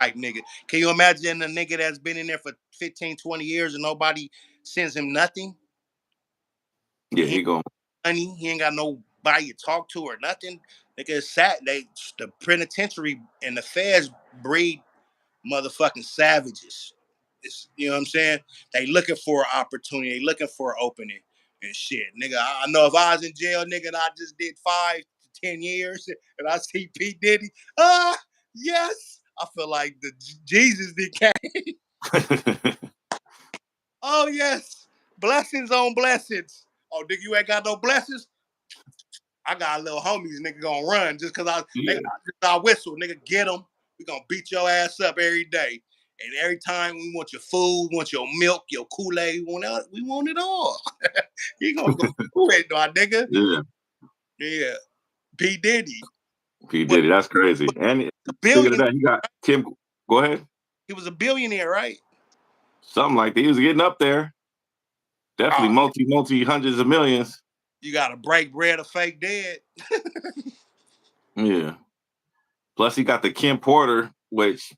type nigga. Can you imagine a nigga that's been in there for 15, 20 years and nobody sends him nothing? Yeah, He he going money. He ain't got nobody to talk to or nothing. Nigga, sat the penitentiary and the feds breed motherfucking savages. You know what I'm saying? They looking for an opportunity. They looking for an opening and shit. Nigga, I know if I was in jail, nigga, and I just did 5 to 10 years and I see P. Diddy, yes. I feel like the Jesus did came. Oh, yes. Blessings on blessings. Oh, nigga, you ain't got no blessings? I got little homies, nigga, gonna run just cause Yeah. I whistle, nigga, get them. We gonna beat your ass up every day. And every time we want your food, want your milk, your Kool-Aid, we want it all. He gonna go through it, my nigga. Yeah. Yeah. P. Diddy. P But Diddy, that's crazy. And a speaking of billion, that, he got Kim. Go ahead. he was a billionaire, right? Something like that. He was getting up there. Definitely Oh, multi hundreds of millions. you gotta break bread or fake dead. Yeah. Plus, he got the Kim Porter, which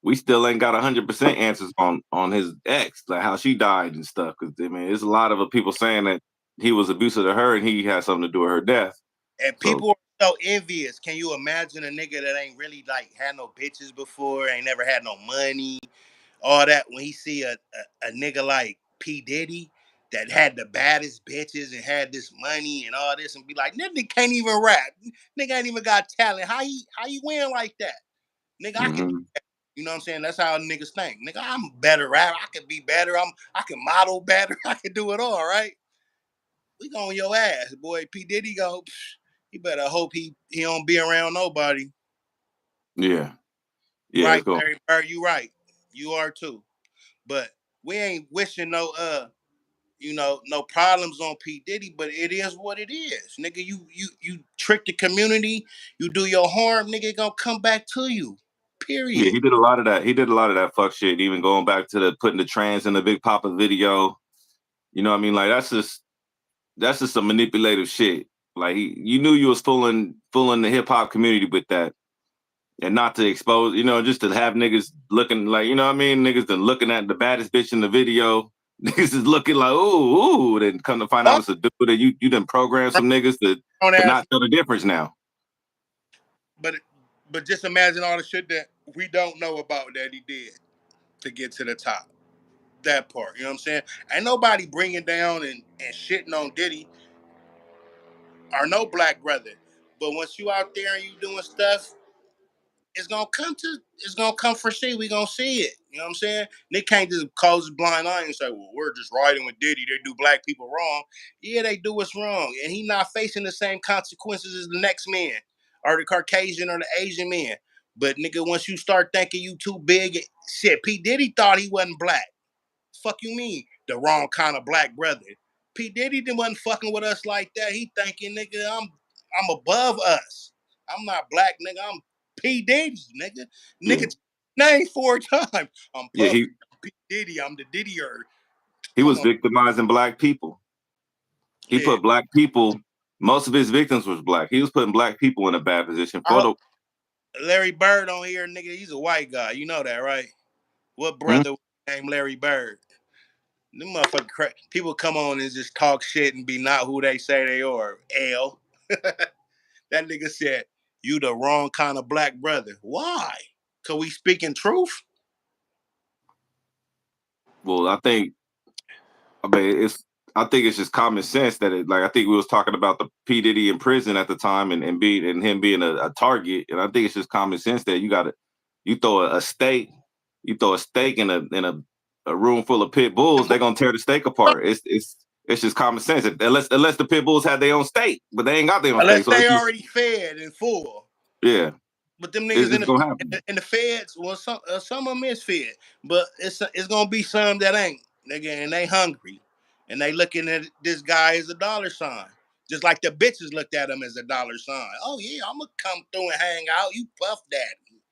we still ain't got 100% answers on his ex, like how she died and stuff. Because I mean, there's a lot of people saying that he was abusive to her and he had something to do with her death. And So people are so envious. Can you imagine a nigga that ain't really like had no bitches before, ain't never had no money, all that? When he see a nigga like P. Diddy, that had the baddest bitches and had this money and all this and be like, nigga can't even rap. Nigga ain't even got talent. How you win like that? Nigga, I can, Mm-hmm. you know what I'm saying? That's how niggas think. Nigga, I'm better rap. I can be better. I can model better. I can do it all, right? We go on your ass, boy. P. Diddy go, he better hope he don't be around nobody. Yeah. Yeah. Right, It's going. Larry Bird, you right. You are too. But we ain't wishing no problems on P. Diddy, but it is what it is. Nigga, you trick the community, you do your harm, nigga, it gonna come back to you. Yeah, Period. he did a lot of that. He did a lot of that fuck shit. Even going back to the putting the trans in the Big Papa video. You know what I mean? Like that's just some manipulative shit. Like you knew you was fooling the hip hop community with that, and not to expose, just to have niggas looking like, you know what I mean? Niggas that looking at the baddest bitch in the video. Niggas is looking like, ooh, then come to find out What? it's a dude that you done programmed some niggas On to ass, not tell the difference now. but just imagine all the shit that we don't know about that he did to get to the top. That part, you know what I'm saying? Ain't nobody bringing down and shitting on Diddy or no black brother. But once you out there and you doing stuff, it's gonna come for see. We gonna see it. You know what I'm saying? They can't just close a blind eye and say, well, we're just riding with Diddy. They do black people wrong. Yeah, they do us wrong. And he not facing the same consequences as the next man or the Caucasian or the Asian man. But nigga, once you start thinking you too big, shit, P. Diddy thought he wasn't black. Fuck you mean? The wrong kind of black brother. P. Diddy didn't wasn't fucking with us like that. He thinking, nigga, I'm above us. I'm not black, nigga. I'm P. Diddy, nigga. Yeah. Nigga, name 4 times. I'm Yeah, Puff P. Diddy. I'm the Diddier. he Come was on. victimizing black people. He Yeah. put black people, most of his victims was black. He was putting black people in a bad position I for hope the Larry Bird on here, nigga. He's a white guy. You know that, right? What hmm? brother named Larry Bird? Them motherfucking people come on and just talk shit and be not who they say they are. L. That nigga said, you the wrong kind of black brother. Why? Cause we speaking truth? Well, I mean, I think it's just common sense that like I think we was talking about the P Diddy in prison at the time and him being a target, and I think it's just common sense that you throw a steak, in a room full of pit bulls, they're gonna tear the steak apart. It's just common sense unless the pit bulls had their own steak, but they ain't got their own steak, Unless so they it's just already fed and full. yeah, But them niggas it's gonna happen. in the feds, well, some of them is fed, but it's gonna be some that ain't, nigga, and they hungry, and they looking at this guy as a dollar sign, just like the bitches looked at him as a dollar sign. Oh yeah, I'm gonna come through and hang out. You Puff Daddy,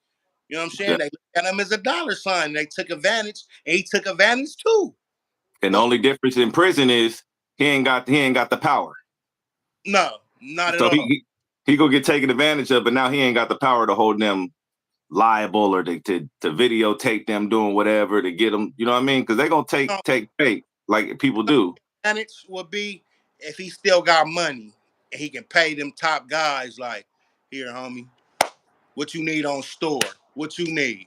you know what I'm Yeah. saying? They looked at him as a dollar sign. They took advantage, and he took advantage too. And the What? only difference in prison is he ain't got the power. No, not at So all. he gonna get taken advantage of, but now he ain't got the power to hold them liable or to videotape them doing whatever to get them. You know what I mean? Because they gonna take No, bait like people do. advantage would be if he still got money and he can pay them top guys like, here, homie, what you need on store? What you need?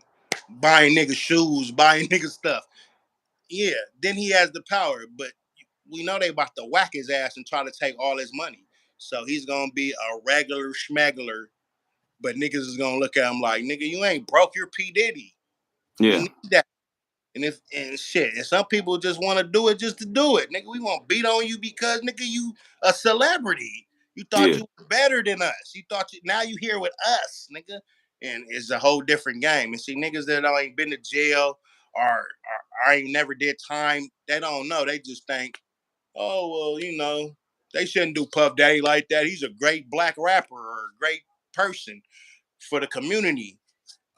Buying niggas shoes, buying niggas stuff. Yeah, then he has the power, but we know they about to whack his ass and try to take all his money. So he's gonna be a regular schmegler, but niggas is gonna look at him like, nigga, you ain't broke, you're P. Diddy. We Yeah, need that. And shit, and some people just want to do it just to do it. Nigga, we want to beat on you because nigga, you a celebrity. You thought yeah, you were better than us. You thought now you here with us, nigga. And it's a whole different game. And see, niggas that ain't been to jail or ain't never did time, they don't know. They just think, oh well, they shouldn't do Puff Daddy like that. He's a great black rapper or a great person for the community.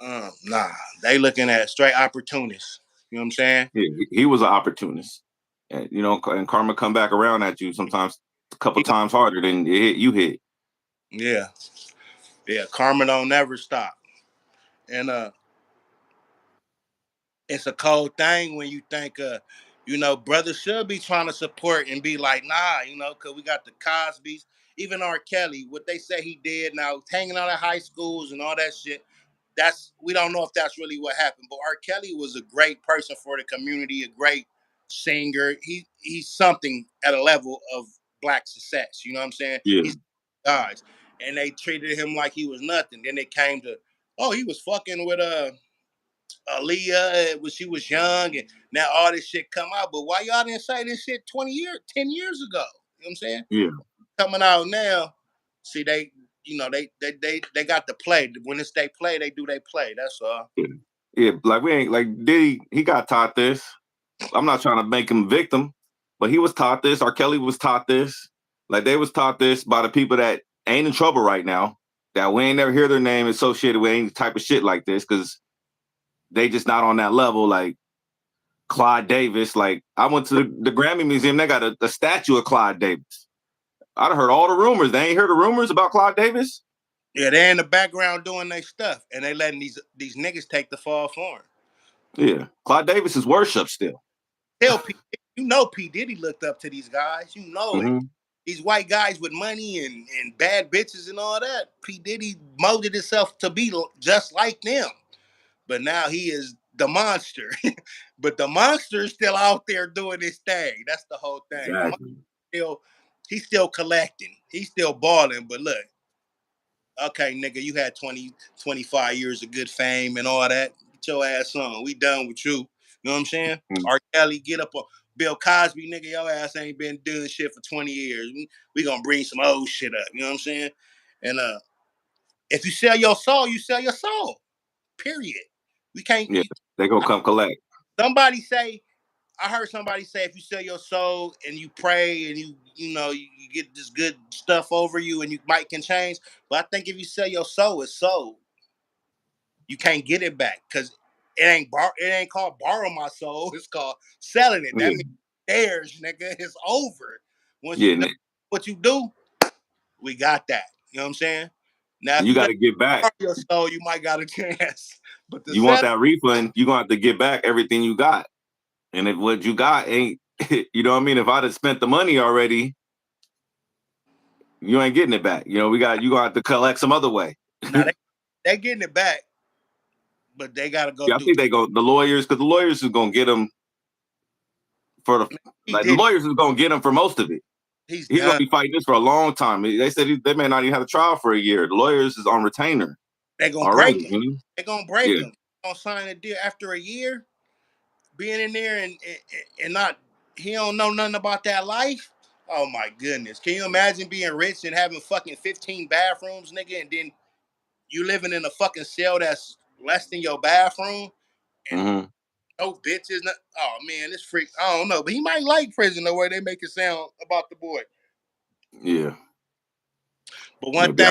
Nah, they looking at straight opportunists. You know what I'm saying? yeah. He was an opportunist, and and karma come back around at you sometimes a couple He gon- times harder than you hit. yeah, yeah. Karma don't never stop, and it's a cold thing when you think, brothers should be trying to support and be like, nah, because we got the Cosby's, even R. Kelly, what they say he did. Now hanging out at high schools and all that shit. We don't know if that's really what happened, but R. Kelly was a great person for the community, a great singer. He's something at a level of black success. You know what I'm saying? Yeah. He's guys, and they treated him like he was nothing. Then they came to, oh, he was fucking with Aaliyah when she was young, and now all this shit come out. But why y'all didn't say this shit 20 years, 10 years ago? You know what I'm saying? Yeah. Coming out now, see they, they got to play. When it's they play, they do they play. That's all. Yeah, like we ain't like Diddy. He got taught this. I'm not trying to make him a victim, but he was taught this. R. Kelly was taught this. Like they was taught this by the people that ain't in trouble right now. That we ain't never hear their name associated with any type of shit like this because they just not on that level. Like Clyde Davis. Like I went to the Grammy Museum. They got a statue of Clyde Davis. I'd heard all the rumors. They ain't heard the rumors about Clyde Davis. Yeah, they're in the background doing their stuff, and they letting these niggas take the fall for him. Yeah, Clyde Davis is worship still. Tell P, P Diddy looked up to these guys. You know it. These white guys with money and bad bitches and all that. P Diddy molded himself to be just like them, but now he is the monster. But the monster is still out there doing his thing. That's the whole thing. Exactly. He's still collecting. He's still balling. But look, okay, nigga, you had 20, 25 years of good fame and all that. Get your ass on. We done with you. You know what I'm saying? R. Kelly, get up on Bill Cosby, nigga, your ass ain't been doing shit for 20 years. We gonna bring some old shit up. You know what I'm saying? And if you sell your soul, you sell your soul. Period. We can't. Yeah, they gonna come collect. Somebody say, I heard somebody say, if you sell your soul and you pray and you get this good stuff over you and you might can change. But I think if you sell your soul, it's sold. You can't get it back because it ain't called borrow my soul. It's called selling it. That means theirs, nigga. It's over. Once you know what you do, we got that. You know what I'm saying? Now if you you got to get back your soul, you might got a chance. But you want that refund, you're gonna have to get back everything you got. And if what you got ain't, you know what I mean? If I'd have spent the money already, you ain't getting it back. You know, you gonna have to collect some other way. Now they getting it back, but they gotta go. Yeah, I think they go the lawyers because the lawyers is gonna get them for the the lawyers is gonna get them for most of it. He's gonna be fighting this for a long time. They said they may not even have a trial for a year. The lawyers is on retainer. They're gonna break him. They're gonna break him. They're gonna sign a deal after a year, being in there and not he don't know nothing about that life. Oh my goodness. Can you imagine being rich and having fucking 15 bathrooms, nigga, and then you living in a fucking cell that's less than your bathroom? And no bitches. Oh man, this freak. I don't know, but he might like prison the way they make it sound about the boy. Yeah. But one thing, be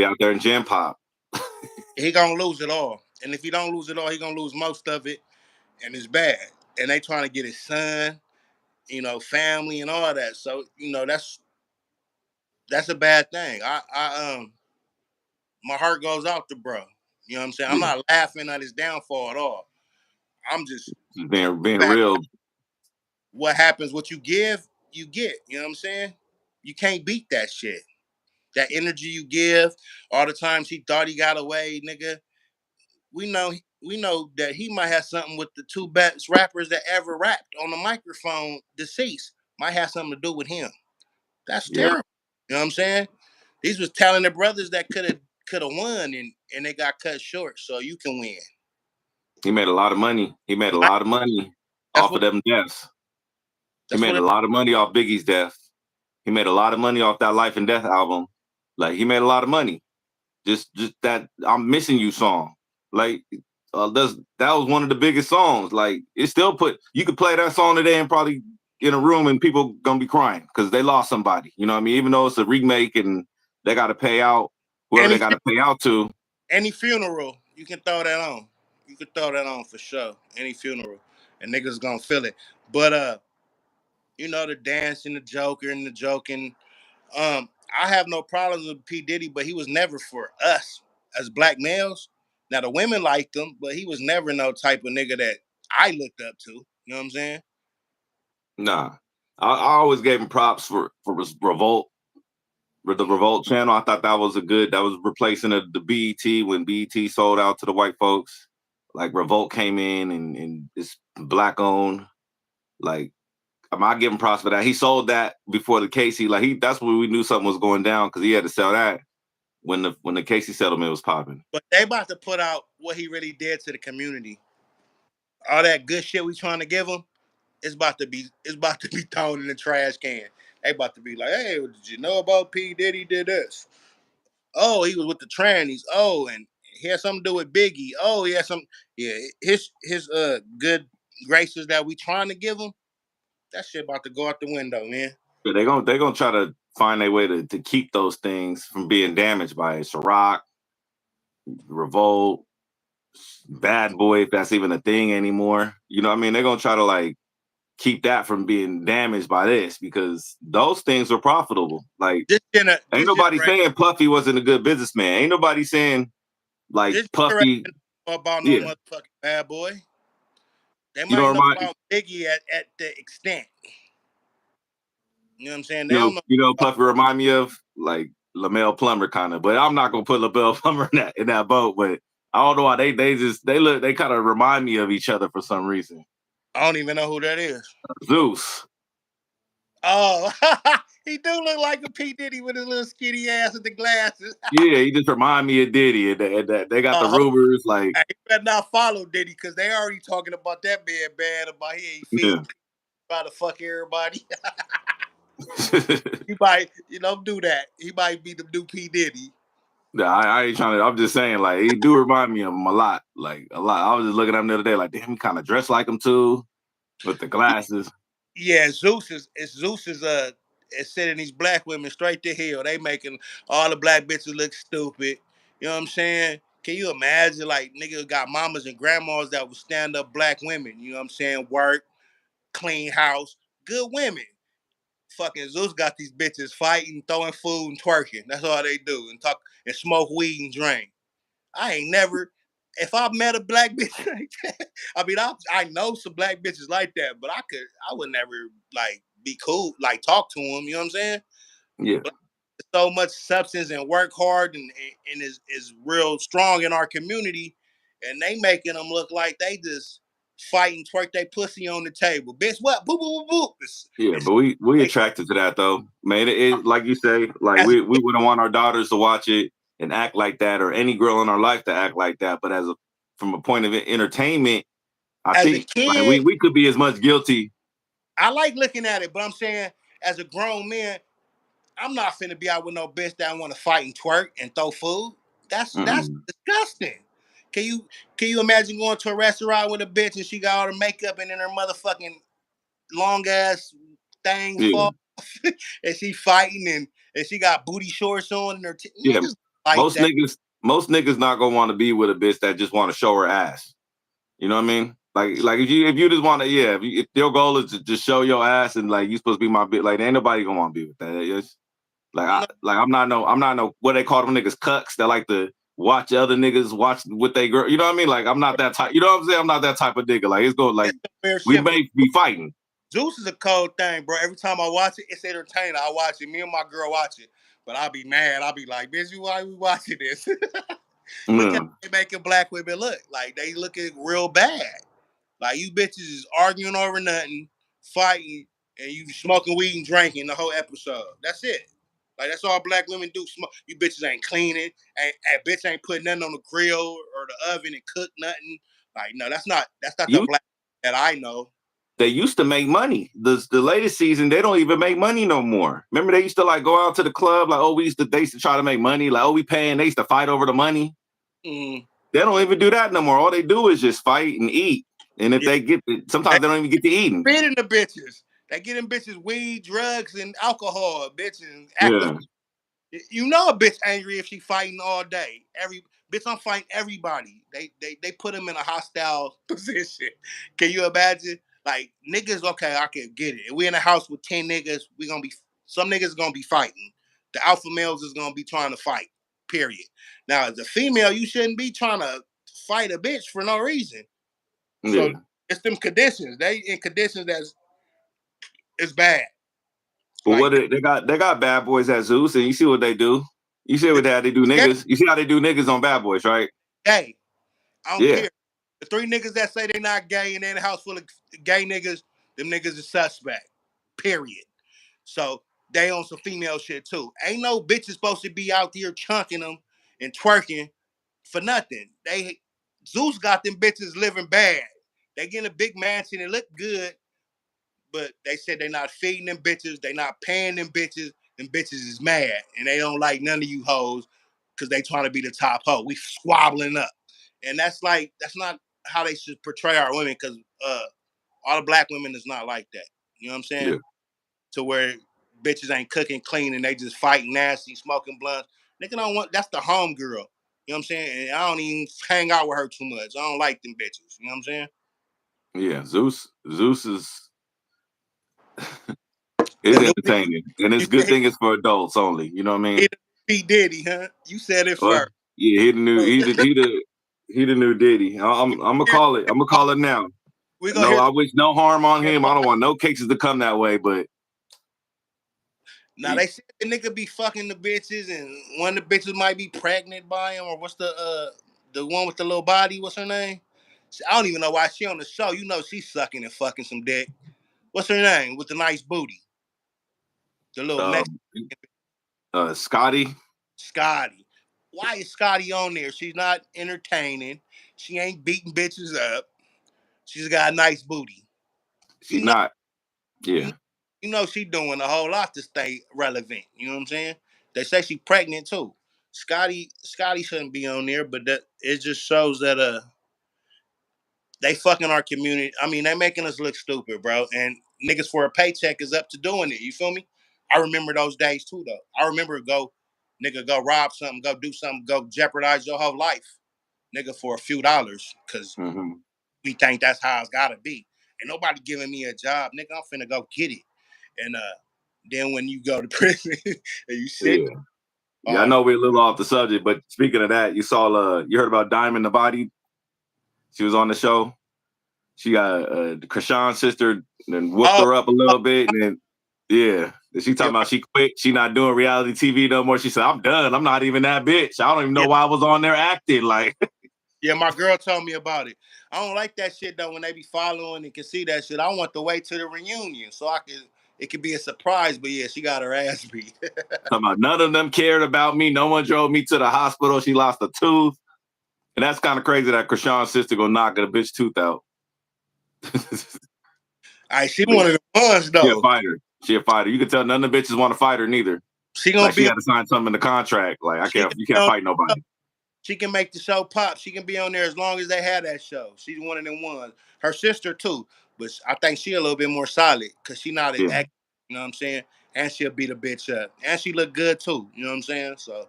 out there in Jam Pop. He gonna lose it all. And if he don't lose it all, he gonna lose most of it. And it's bad. And they trying to get his son, family and all that. So, that's a bad thing. My heart goes out to bro. You know what I'm saying? I'm not laughing at his downfall at all. I'm just being real. What happens, what you give, you get. You know what I'm saying? You can't beat that shit. That energy you give, all the times he thought he got away, nigga. We know that he might have something with the two best rappers that ever rapped on the microphone, deceased. Might have something to do with him. That's terrible. You know what I'm saying? These was talented brothers that could have won and they got cut short. So you can win. He made a lot of money. He made a lot of money off of them deaths. He made a lot of money off Biggie's death. He made a lot of money off that Life and Death album. Like he made a lot of money. Just that I'm Missing You song. Like that was one of the biggest songs. Like it still you could play that song today and probably in a room and people gonna be crying because they lost somebody. You know what I mean? Even though it's a remake and they got to pay out whoever they got to pay out to. Any funeral, you can throw that on. You can throw that on for sure. Any funeral, and niggas gonna feel it. But the dancing, the joker, and the joking. I have no problems with P. Diddy, but he was never for us as black males. Now the women liked him, but he was never no type of nigga that I looked up to. You know what I'm saying? Nah. I always gave him props for his Revolt. The Revolt channel. I thought that was replacing the BET when BET sold out to the white folks. Like Revolt came in and it's black owned. Like, I give him props for that. He sold that before the Casey. Like that's when we knew something was going down because he had to sell that when the Casey settlement was popping. But they about to put out what he really did to the community. All that good shit we trying to give him, it's about to be thrown in the trash can. They about to be like, hey, did you know about P Diddy did this? Oh, he was with the trannies. Oh, and he had something to do with Biggie. Oh, he had some. Yeah, his good graces that we trying to give him. That shit about to go out the window, man. But they're gonna try to find a way to keep those things from being damaged by it. Ciroc, Revolt, Bad Boy, if that's even a thing anymore. You know what I mean? They're gonna try to like keep that from being damaged by this because those things are profitable. Like ain't nobody saying Puffy wasn't a good businessman. Ain't nobody saying like Puffy about no motherfucking Bad Boy. They might know about Biggie at the extent. You know what I'm saying? They don't know. You know, Puffy remind me of like Lamel Plummer kind of, but I'm not gonna put Lamel Plummer in that boat. But I don't know why they kind of remind me of each other for some reason. I don't even know who that is. Zeus. Oh, he do look like a P Diddy with his little skinny ass with the glasses. Yeah, he just remind me of Diddy, and they got the rumors like. He better not follow Diddy because they already talking about that man bad about he ain't feeding about to fuck everybody. He might, do that. He might be the new P Diddy. Yeah, I ain't trying to. I'm just saying, like, he do remind me of him a lot. Like, a lot. I was just looking at him the other day, like, damn, he kind of dressed like him too, with the glasses. Yeah, Zeus is sending these black women straight to hell. They making all the black bitches look stupid. You know what I'm saying? Can you imagine, like, niggas got mamas and grandmas that would stand up black women, you know what I'm saying? Work, clean house, good women. Fucking Zeus got these bitches fighting, throwing food, and twerking. That's all they do. And talk and smoke weed and drink. I ain't never. If I met a black bitch like that, I mean, I know some black bitches like that, but I would never like be cool, like talk to them. You know what I'm saying? Yeah. But so much substance and work hard and is real strong in our community, and they making them look like they just fighting, twerk they pussy on the table. Bitch, what? Boo, boo, boo, boo. Yeah, but we attracted to that though, man. It like you say, like we wouldn't want our daughters to watch it and act like that, or any girl in our life to act like that. But from a point of entertainment, I think like we could be as much guilty. I like looking at it, but I'm saying as a grown man, I'm not finna be out with no bitch that want to fight and twerk and throw food. That's disgusting. Can you imagine going to a restaurant with a bitch and she got all the makeup and then her motherfucking long ass thing fall and she fighting and she got booty shorts on and her niggas like most niggas not gonna want to be with a bitch that just want to show her ass. You know what I mean? Like if you just want to, if your goal is to just show your ass and like you supposed to be my bitch, like ain't nobody gonna want to be with that. It's, I'm not no what they call them niggas cucks that like to watch other niggas watch with they girl. You know what I mean? Like I'm not that type. You know what I'm saying? I'm not that type of nigga. Like it's going like we may be fighting. Zeus is a cold thing, bro. Every time I watch it, it's entertaining. I watch it. Me and my girl watch it, but I'll be mad. I'll be like, "Bitch, why we watching this?" Because they making black women look like they looking real bad. Like you bitches is arguing over nothing, fighting, and you smoking weed and drinking the whole episode. That's it. Like that's all black women do. You bitches ain't cleaning, and bitch ain't putting nothing on the grill or the oven and cook nothing. Like no, that's not the black that I know. They used to make money. The latest season, they don't even make money no more. Remember, they used to like go out to the club, like, they used to try to make money, like, we paying, they used to fight over the money. They don't even do that no more. All they do is just fight and eat. And if they get sometimes they don't even get to eating. Feeding the bitches. They getting bitches weed, drugs, and alcohol, bitches. You know a bitch angry if she fighting all day. Bitch, I'm fighting everybody. They put them in a hostile position. Can you imagine? Like niggas, okay, I can get it. If we in a house with 10 niggas, some niggas gonna be fighting. The alpha males is gonna be trying to fight. Period. Now, as a female, you shouldn't be trying to fight a bitch for no reason. So it's them conditions. They in conditions it's bad. But like, they got bad boys at Zeus, and you see what they do. You see what they do niggas. You see how they do niggas on Bad Boys, right? Gay. I don't care. The 3 niggas that say they not gay and they're in a house full of gay niggas, Them niggas is suspect. Period. So they on some female shit too. Ain't no bitches supposed to be out there chunking them and twerking for nothing. Zeus got them bitches living bad. They get a big mansion and look good, but they said they not feeding them bitches, they not paying them bitches. Them bitches is mad and they don't like none of you hoes because they trying to be the top hoe. We squabbling up, and that's not how they should portray our women because all the black women is not like that. You know what I'm saying? Yeah. To where bitches ain't cooking clean and they just fighting nasty, smoking blunts. Nigga don't want that's the home girl. You know what I'm saying? And I don't even hang out with her too much. I don't like them bitches. You know what I'm saying? Yeah. Zeus is The is new entertaining. And it's you a good said thing it's for adults only. You know what I mean? P. Diddy, huh? You said it Well, first. yeah, he the new Diddy. I'm gonna call it. I'm gonna call it now. We gonna No, hear I wish no harm on hip him. I hop. don't want no cases to come that way, but Now they said the nigga be fucking the bitches, and one of the bitches might be pregnant by him, or what's the one with the little body? What's her name? I don't even know why she on the show. You know she's sucking and fucking some dick. What's her name with the nice booty? The little Mexican um, Scotty, Scotty. Why is Scotty on there? She's not entertaining. She ain't beating bitches up. She's got a nice booty. she You know, not. you Yeah, you know she doing a whole lot to stay relevant. You know what I'm saying? They say she pregnant too. Scotty shouldn't be on there, but that it just shows that they fucking our community. I mean, they making us look stupid, bro. And niggas for a paycheck is up to doing it. You feel me? I remember those days too, though. I remember go rob something, go do something, go jeopardize your whole life, nigga, for a few dollars, because hmm we think that's how it's gotta be. And nobody giving me a job, nigga. I'm finna go get it. And then when you go to prison and you sit, yeah, yeah. I oh know we're a little off the subject, but speaking of that, you heard about Diamond the Body? She was on the show. She got Krishan's sister and whooped oh, her up a oh little bit, and then yeah, and she yeah, talking about she quit. She not doing reality TV no more. She said, "I'm done. I'm not even that bitch. I don't even know yeah, why I was on there acting like." yeah. My girl told me about it. I don't like that shit though when they be following and can see that shit. I want to wait to the reunion so I can. It could be a surprise, but yeah, she got her ass beat. Talking about none of them cared about me. No one drove me to the hospital. She lost a tooth. And that's kind of crazy that Krishan's sister gonna knock a bitch tooth out. All right, she But one of the ones she a though. fighter. She a fighter. You can tell none of the bitches want to fight her neither. She gonna Like she be. had to sign something in the contract. Like I She can't, can you be can't on. fight nobody. She can make the show pop. She can be on there as long as they have that show. She's one of them ones. Her sister too, but I think she a little bit more solid because she not an Yeah. act. You know what I'm saying? And she'll beat a bitch up, and she look good too. You know what I'm saying? So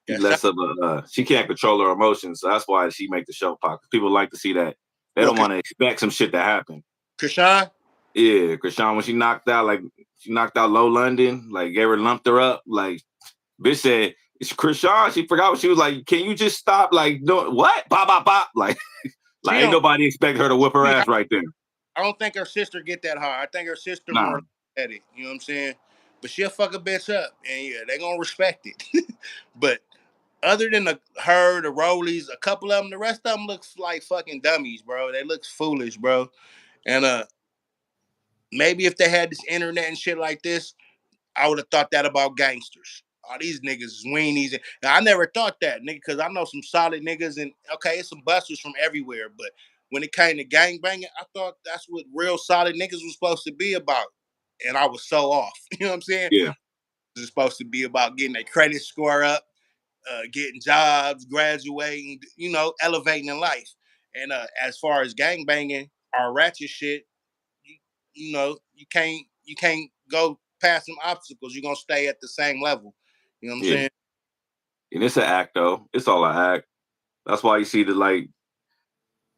She yeah, less of a she can't control her emotions. So that's why she make the show pop. People like to see that. They well, don't want to expect some shit to happen. Krishan, Yeah, Krishan, when she knocked out, like she knocked out Low London, like gave her lumped her up, like bitch said, it's Krishan. She forgot what she was like. Can you just stop like doing what? Pop, pop, pop. Like she ain't don't. nobody expect her to whip her ass right there. I don't think her sister get that hard. I think her sister Nah. more at it. You know what I'm saying? But she'll fuck a bitch up, and yeah, they gonna respect it. But other than the Rollies, a couple of them, the rest of them looks like fucking dummies, bro. They look foolish, bro. And maybe if they had this internet and shit like this, I would have thought that about gangsters. All these niggas is weenies. And I never thought that, nigga, because I know some solid niggas and okay, it's some busters from everywhere. But when it came to gang banging, I thought that's what real solid niggas was supposed to be about. And I was so off. You know what I'm saying? Yeah. It's supposed to be about getting their credit score up, getting jobs, graduating, elevating in life. And as far as gang banging, our ratchet shit, you, you can't go past some obstacles. You're gonna stay at the same level. You know what I'm Yeah. saying? And it's an act though. It's all an act. That's why you see the like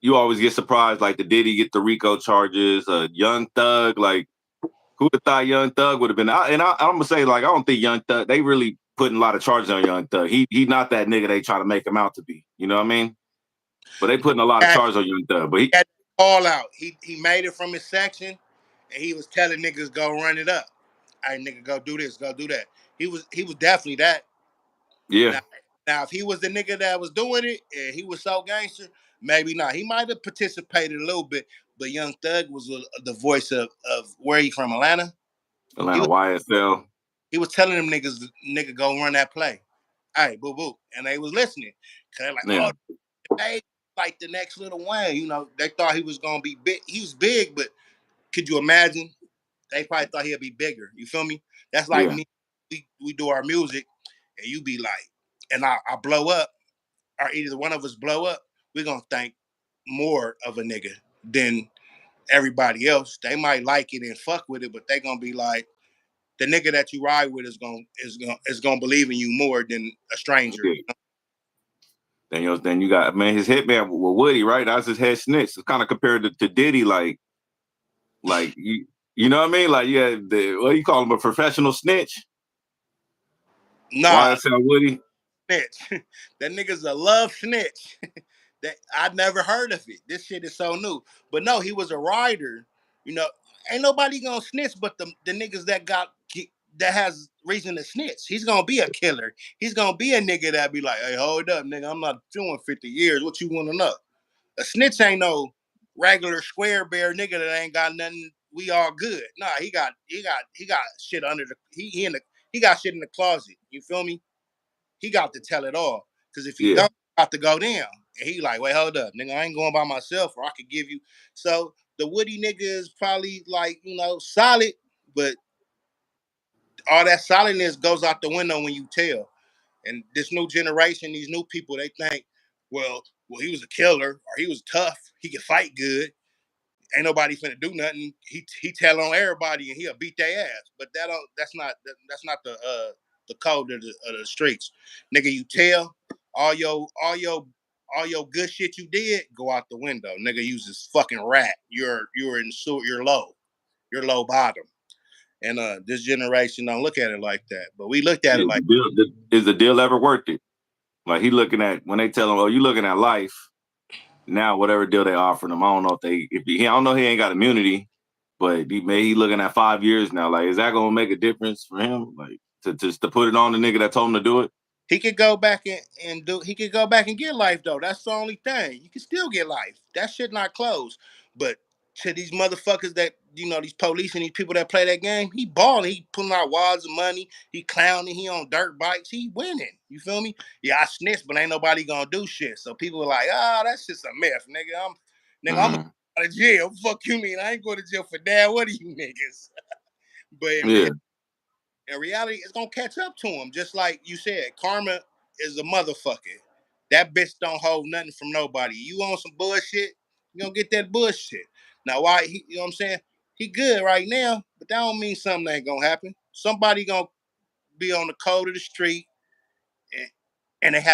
you always get surprised, like the Diddy get the RICO charges, Young Thug, like who would have thought Young Thug would have been? I'm gonna say, like, I don't think Young Thug. They really putting a lot of charges on Young Thug. He not that nigga they try to make him out to be. You know what I mean? But they putting a lot of Had, charges on Young Thug. But he had to call out. He made it from his section, and he was telling niggas go run it up. Hey nigga, go do this, go do that. He was definitely that. yeah, Now, now if he was the nigga that was doing it and he was so gangster, maybe not. He might have participated a little bit, but Young Thug was the voice of where he from, Atlanta. He Atlanta was YSL. he was telling them niggas, nigga, go run that play. Hey, boo boo, and they was listening. Cause they're like, Yeah, oh, they like the next Little Wayne. You know, they thought he was gonna be big. He was big, but could you imagine? They probably thought he'd be bigger. You feel me? That's like yeah, me. We do our music, and you be like, and I blow up, or either one of us blow up. We're gonna think more of a nigga than everybody else. They might like it and fuck with it, but they gonna be like, the nigga that you ride with is gonna believe in you more than a stranger. yeah. Then you got man his hitman with Woody, right? That's his head snitch. It's kind of compared to Diddy, like you know what I mean? Like yeah, what do you call him, a professional snitch? Nah, YSL Woody. snitch. That nigga's a love snitch. That I never heard of it. This shit is so new. But no, he was a writer. You know, ain't nobody gonna snitch but the niggas that has reason to snitch. He's gonna be a killer. He's gonna be a nigga that be like, hey, hold up, nigga, I'm not doing 50 years. What you wanna know? A snitch ain't no regular square bear nigga that ain't got nothing. We all good. Nah, he got shit under the he got shit in the closet. You feel me? He got to tell it all. Because if he Yeah, don't, got to go down. And he like, wait, hold up, nigga, I ain't going by myself, or I could give you. So the Woody nigga is probably like, solid, but all that solidness goes out the window when you tell. And this new generation, these new people, they think, well, he was a killer, or he was tough, he could fight good. Ain't nobody finna do nothing. He tell on everybody and he'll beat their ass. But that's not the code of the streets. Nigga, you tell all your good shit you did go out the window. Nigga, use this fucking rat. You're in you're low. You're low bottom. And this generation don't look at it like that. But we looked at it yeah. like, Is the deal ever worth it? Like he looking at when they tell him, "Oh, you looking at life." Now, whatever deal they offering him, I don't know I don't know he ain't got immunity, but he looking at 5 years now. Like, is that gonna make a difference for him? Like to just to put it on the nigga that told him to do it? he could go back and do. He could go back and get life though. That's the only thing. You can still get life. That shit not closed. But to these motherfuckers that these police and these people that play that game, he balling. He pulling out wads of money. He clowning. He on dirt bikes. He winning. You feel me? Yeah, I snitched, but ain't nobody gonna do shit. So people are like, that's just a myth, nigga. I'm Mm-hmm. out of jail. Fuck you mean? I ain't going to jail for that. What are you niggas? But Yeah, in reality, it's gonna catch up to him. Just like you said, karma is a motherfucker. That bitch don't hold nothing from nobody. You on some bullshit, you gonna get that bullshit. Now, why you know what I'm saying? He good right now, but that don't mean something ain't gonna happen. Somebody gonna be on the code of the street, and, and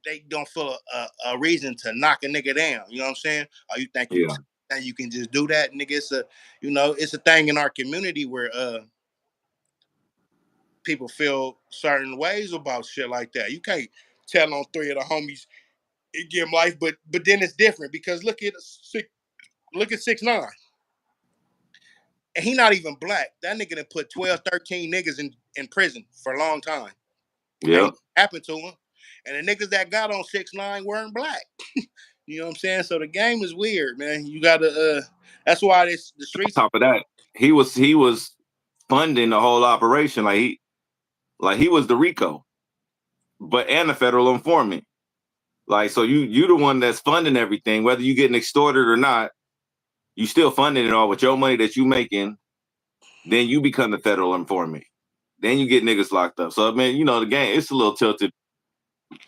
they don't feel a reason to knock a nigga down. You know what I'm saying? Or you think yeah, you can just do that, nigga? It's a thing in our community where people feel certain ways about shit like that. You can't tell on three of the homies and give them life, but then it's different because look at 6ix9ine, and he not even black. That nigga done put 12, 13 niggas in prison for a long time. yeah. Ain't happened to him, and the niggas that got on 6ix9ine weren't black. You know what I'm saying? So the game is weird, man. You gotta. That's why the On streets. top of that, he was funding the whole operation. Like he was the Rico, but and the federal informant. Like so, you the one that's funding everything, whether you getting extorted or not. You still funding it all with your money that you making. Then you become the federal informant. Then you get niggas locked up. So I mean, the game it's a little tilted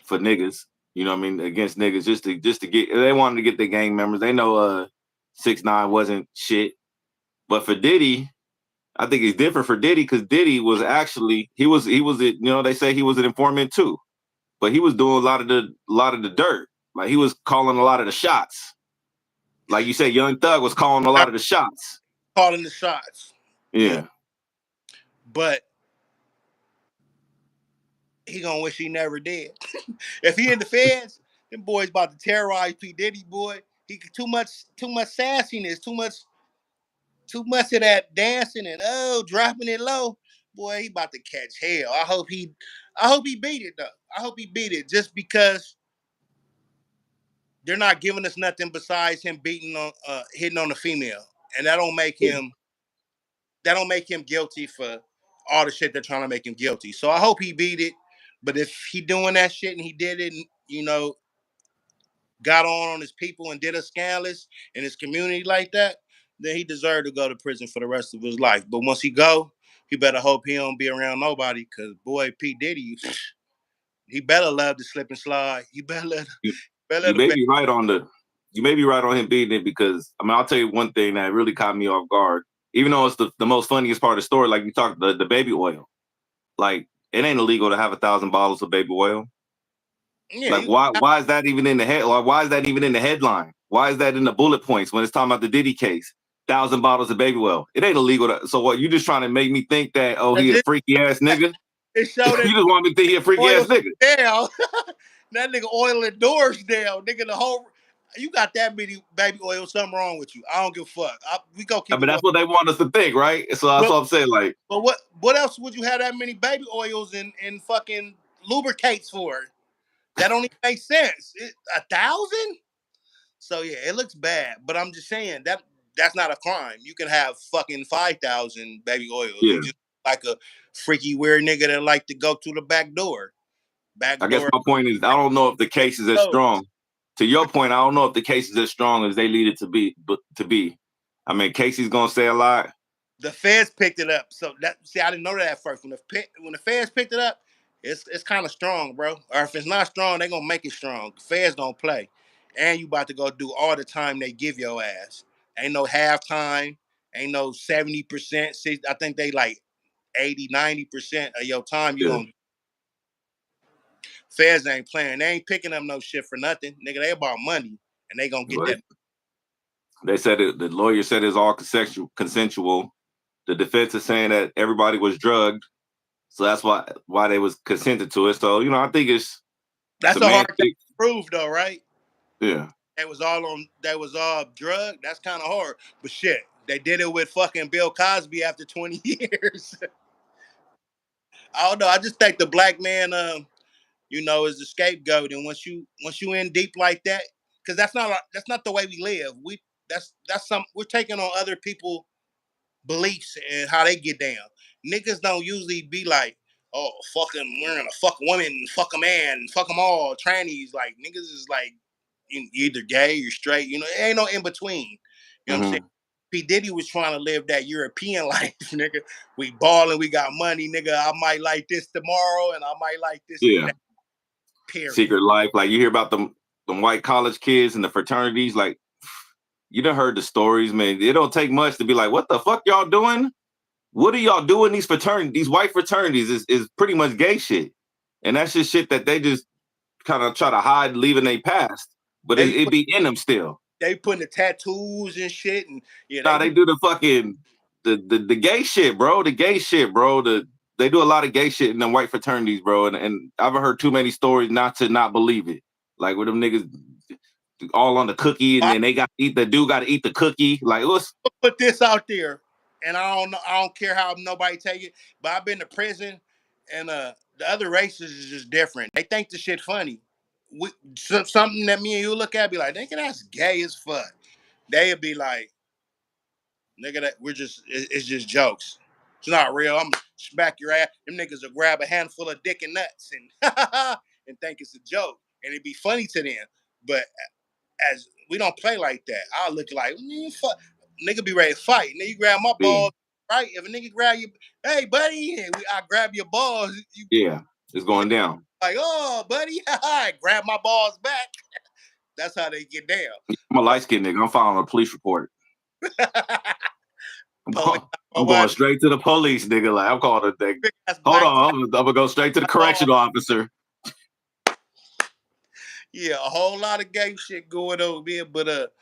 for niggas. You know what I mean? Against niggas just to get they wanted to get their gang members. They know 6ix9ine wasn't shit. But for Diddy, I think it's different for Diddy because Diddy was actually they say he was an informant too. But he was doing a lot of the dirt. Like he was calling a lot of the shots. Like you said, Young Thug was calling a lot of the shots. Calling the shots. Yeah, Yeah. but he gonna wish he never did. If he in the feds, them boys about to terrorize P Diddy, boy. He too much sassiness, too much of that dancing and dropping it low. Boy, he about to catch hell. I hope he beat it though. I hope he beat it just because they're not giving us nothing besides him hitting on the female, and that don't make him guilty for all the shit they're trying to make him guilty. So I hope he beat it. But if he doing that shit and he did it, and, got on his people and did a scandalous in his community like that, then he deserved to go to prison for the rest of his life. But once he go, he better hope he don't be around nobody, because boy, P. Diddy, he better love to slip and slide. He better let You may be right on him beating it, because I mean, I'll tell you one thing that really caught me off guard. Even though it's the most funniest part of the story, like you talked the baby oil, like it ain't illegal to have 1,000 bottles of baby oil. Yeah, like why is that even in the head? Or why is that even in the headline? Why is that in the bullet points when it's talking about the Diddy case? 1,000 bottles of baby oil. It ain't illegal. So what? You just trying to make me think that he a freaky ass nigga? It showed that you just want me to think he a freaky ass nigga. Down. That nigga oiling doors down. Nigga, the whole you got that many baby oil, something wrong with you. I don't give a fuck. We go keep. But that's what they want us to think, right? So that's what I'm saying. Like, but what else would you have that many baby oils and fucking lubricates for? That don't even make sense. 1,000? So yeah, it looks bad. But I'm just saying that's not a crime. You can have fucking 5,000 baby oils. Yeah. You just like a freaky weird nigga that like to go through the back door. I guess my point is, I don't know if the case is as strong. To your point, I don't know if the case is as strong as they lead it to be. I mean, Casey's gonna say a lot. The feds picked it up, so I didn't know that at first. When the feds picked it up, it's kind of strong, bro. Or if it's not strong, they gonna make it strong. The feds don't play, and you about to go do all the time they give your ass. Ain't no halftime, ain't no 70%. I think they like 80, 90% of your time you gonna. Feds ain't playing. They ain't picking up no shit for nothing, nigga. They about money, and they gonna get that. They said the lawyer said it's all consensual. The defense is saying that everybody was drugged, so that's why they was consented to it. So I think that's a hard thing to prove, though, right? Yeah. That was all drugged. That's kind of hard, but shit, they did it with fucking Bill Cosby after 20 years. I don't know. I just think the black man, is the scapegoat, and once you in deep like that, because that's not the way we live. We're taking on other people beliefs and how they get down. Niggas don't usually be like, oh, fucking, we're gonna fuck a woman, fuck a man, fuck them all, trannies. Like, niggas is like, you either gay or straight, it ain't no in between. You know what I'm saying? P. Diddy was trying to live that European life, nigga. We balling, we got money, nigga. I might like this tomorrow, and I might like this. Yeah. Period. Secret life, like you hear about them white college kids and the fraternities, like you done heard the stories, man. It don't take much to be like, what the fuck y'all doing? What are y'all doing? These fraternities, these white fraternities is pretty much gay shit. And that's just shit that they just kind of try to hide, leaving their past. But it be in them still. They putting the tattoos and shit, and they do the fucking the gay shit, bro. The gay shit, bro. They do a lot of gay shit in them white fraternities, bro. And I've heard too many stories not to not believe it. Like with them niggas all on the cookie, and then they got to eat the dude got to eat the cookie. Like, let's put this out there, and I don't care how nobody take it, but I've been to prison, and the other races is just different. They think the shit funny. Something that me and you look at, be like, nigga, that's gay as fuck. They'd be like, nigga, that it's just jokes. It's not real. I'm gonna smack your ass. Them niggas will grab a handful of dick and nuts and think it's a joke, and it'd be funny to them. But as we don't play like that, I'll look like nigga be ready to fight. Nigga, you grab my balls, right? If a nigga grab you, hey buddy, I grab your balls. It's going down. Like, oh buddy, I grab my balls back. That's how they get down. I'm a light skinned nigga. I'm filing a police report. I'm going straight to the police, nigga. Like, I'm calling a thing. Hold on, I'm gonna go straight to the correctional officer. Yeah, a whole lot of gay shit going over there, but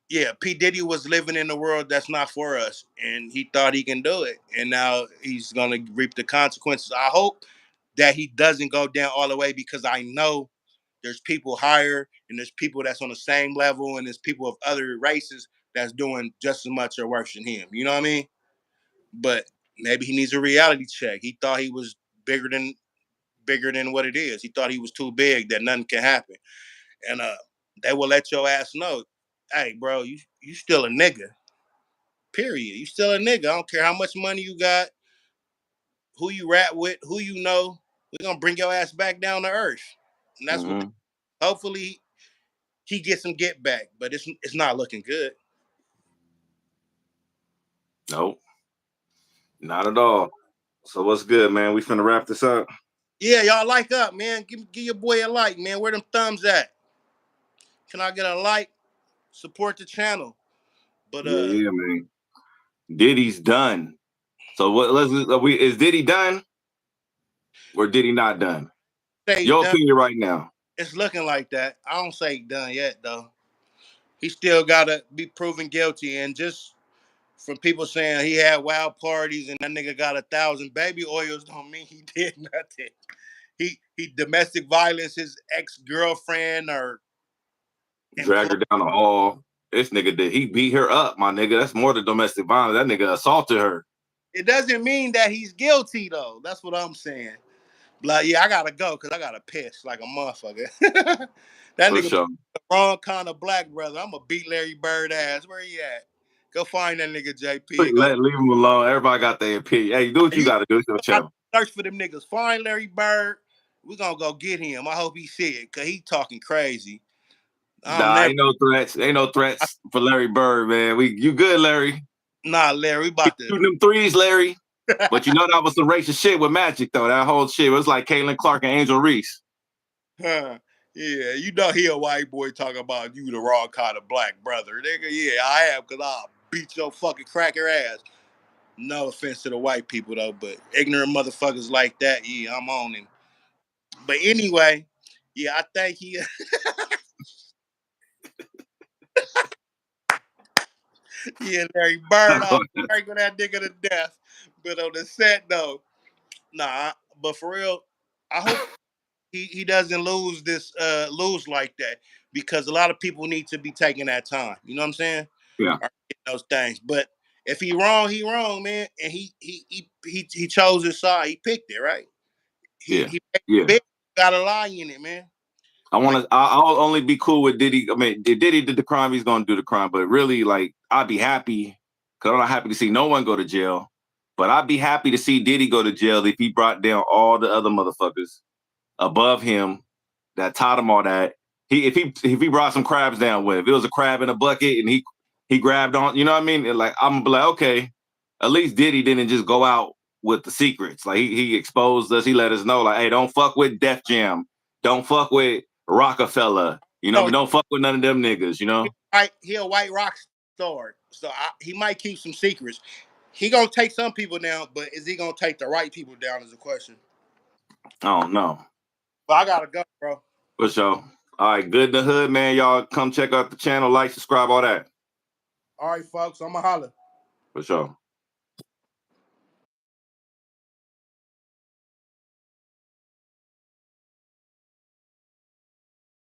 yeah, P. Diddy was living in a world that's not for us, and he thought he can do it, and now he's gonna reap the consequences. I hope that he doesn't go down all the way, because I know there's people higher, and there's people that's on the same level, and there's people of other races that's doing just as much or worse than him. You know what I mean? But maybe he needs a reality check. He thought he was bigger than what it is. He thought he was too big, that nothing can happen. And they will let your ass know, hey, bro, you still a nigga. Period. You still a nigga. I don't care how much money you got, who you rap with, who you know. We're gonna bring your ass back down to earth. And that's what hopefully he gets some get back, but it's not looking good. Nope. Not at all. So what's good, man? We finna wrap this up. Yeah, y'all like up, man. Give your boy a like, man. Where them thumbs at? Can I get a like? Support the channel. But Yeah, man. Diddy's done. So what? Is Diddy done, or Diddy not done? Your done. opinion right now. It's looking like that. I don't say done yet though. He still gotta be proven guilty, and just from people saying he had wild parties and that nigga got 1,000 baby oils don't mean he did nothing. He domestic violence his ex-girlfriend or Drag her down the hall. This nigga he beat her up, my nigga. That's more than domestic violence. That nigga assaulted her. It doesn't mean that he's guilty though. That's what I'm saying. Like, yeah, I gotta go because I gotta piss like a motherfucker. That For nigga sure. the wrong kind of black brother. I'm gonna beat Larry Bird ass. Where he at? Go find that nigga JP. Leave him alone. Everybody got their opinion. Hey, do what you gotta do. It's your channel. Search for them niggas. Find Larry Bird. We're gonna go get him. I hope he see it because he talking crazy. Ain't no threats. Ain't no threats for Larry Bird, man. You good, Larry? Nah, Larry, we about to shooting them threes, Larry. But you know that was some racist shit with Magic, though. That whole shit was like Caitlin Clark and Angel Reese. Yeah, you know he a white boy talking about you the wrong kind of black brother. Nigga, yeah, I am because I'll beat your fucking cracker ass. No offense to the white people though, but ignorant motherfuckers like that, yeah, I'm on him. But anyway, yeah, I think he yeah, Larry Bird off with that nigga to death. But on the set though, nah, but for real, I hope he doesn't lose lose like that because a lot of people need to be taking that time. You know what I'm saying? Yeah. Those things. But if he wrong, man, and he chose his side, he picked it, right? He got a lie in it, man. I'll only be cool with Diddy. I mean, if Diddy did the crime, he's gonna do the crime. But really, like, I'd be happy because I'm not happy to see no one go to jail. But I'd be happy to see Diddy go to jail if he brought down all the other motherfuckers above him that taught him all that. If he brought some crabs down with, if it was a crab in a bucket and he grabbed on, you know what I mean? And like I'm gonna be like, okay, at least Diddy didn't just go out with the secrets. Like he exposed us. He let us know, like, hey, don't fuck with Def Jam. Don't fuck with Rockefeller. You know, don't fuck with none of them niggas. You know, he a white rock star, so he might keep some secrets. He gonna take some people down, but is he gonna take the right people down? Is the question. I don't know. But I gotta go, bro. For sure. All right, good in the hood, man. Y'all come check out the channel, like, subscribe, all that. All right, folks. I'ma holler. For sure.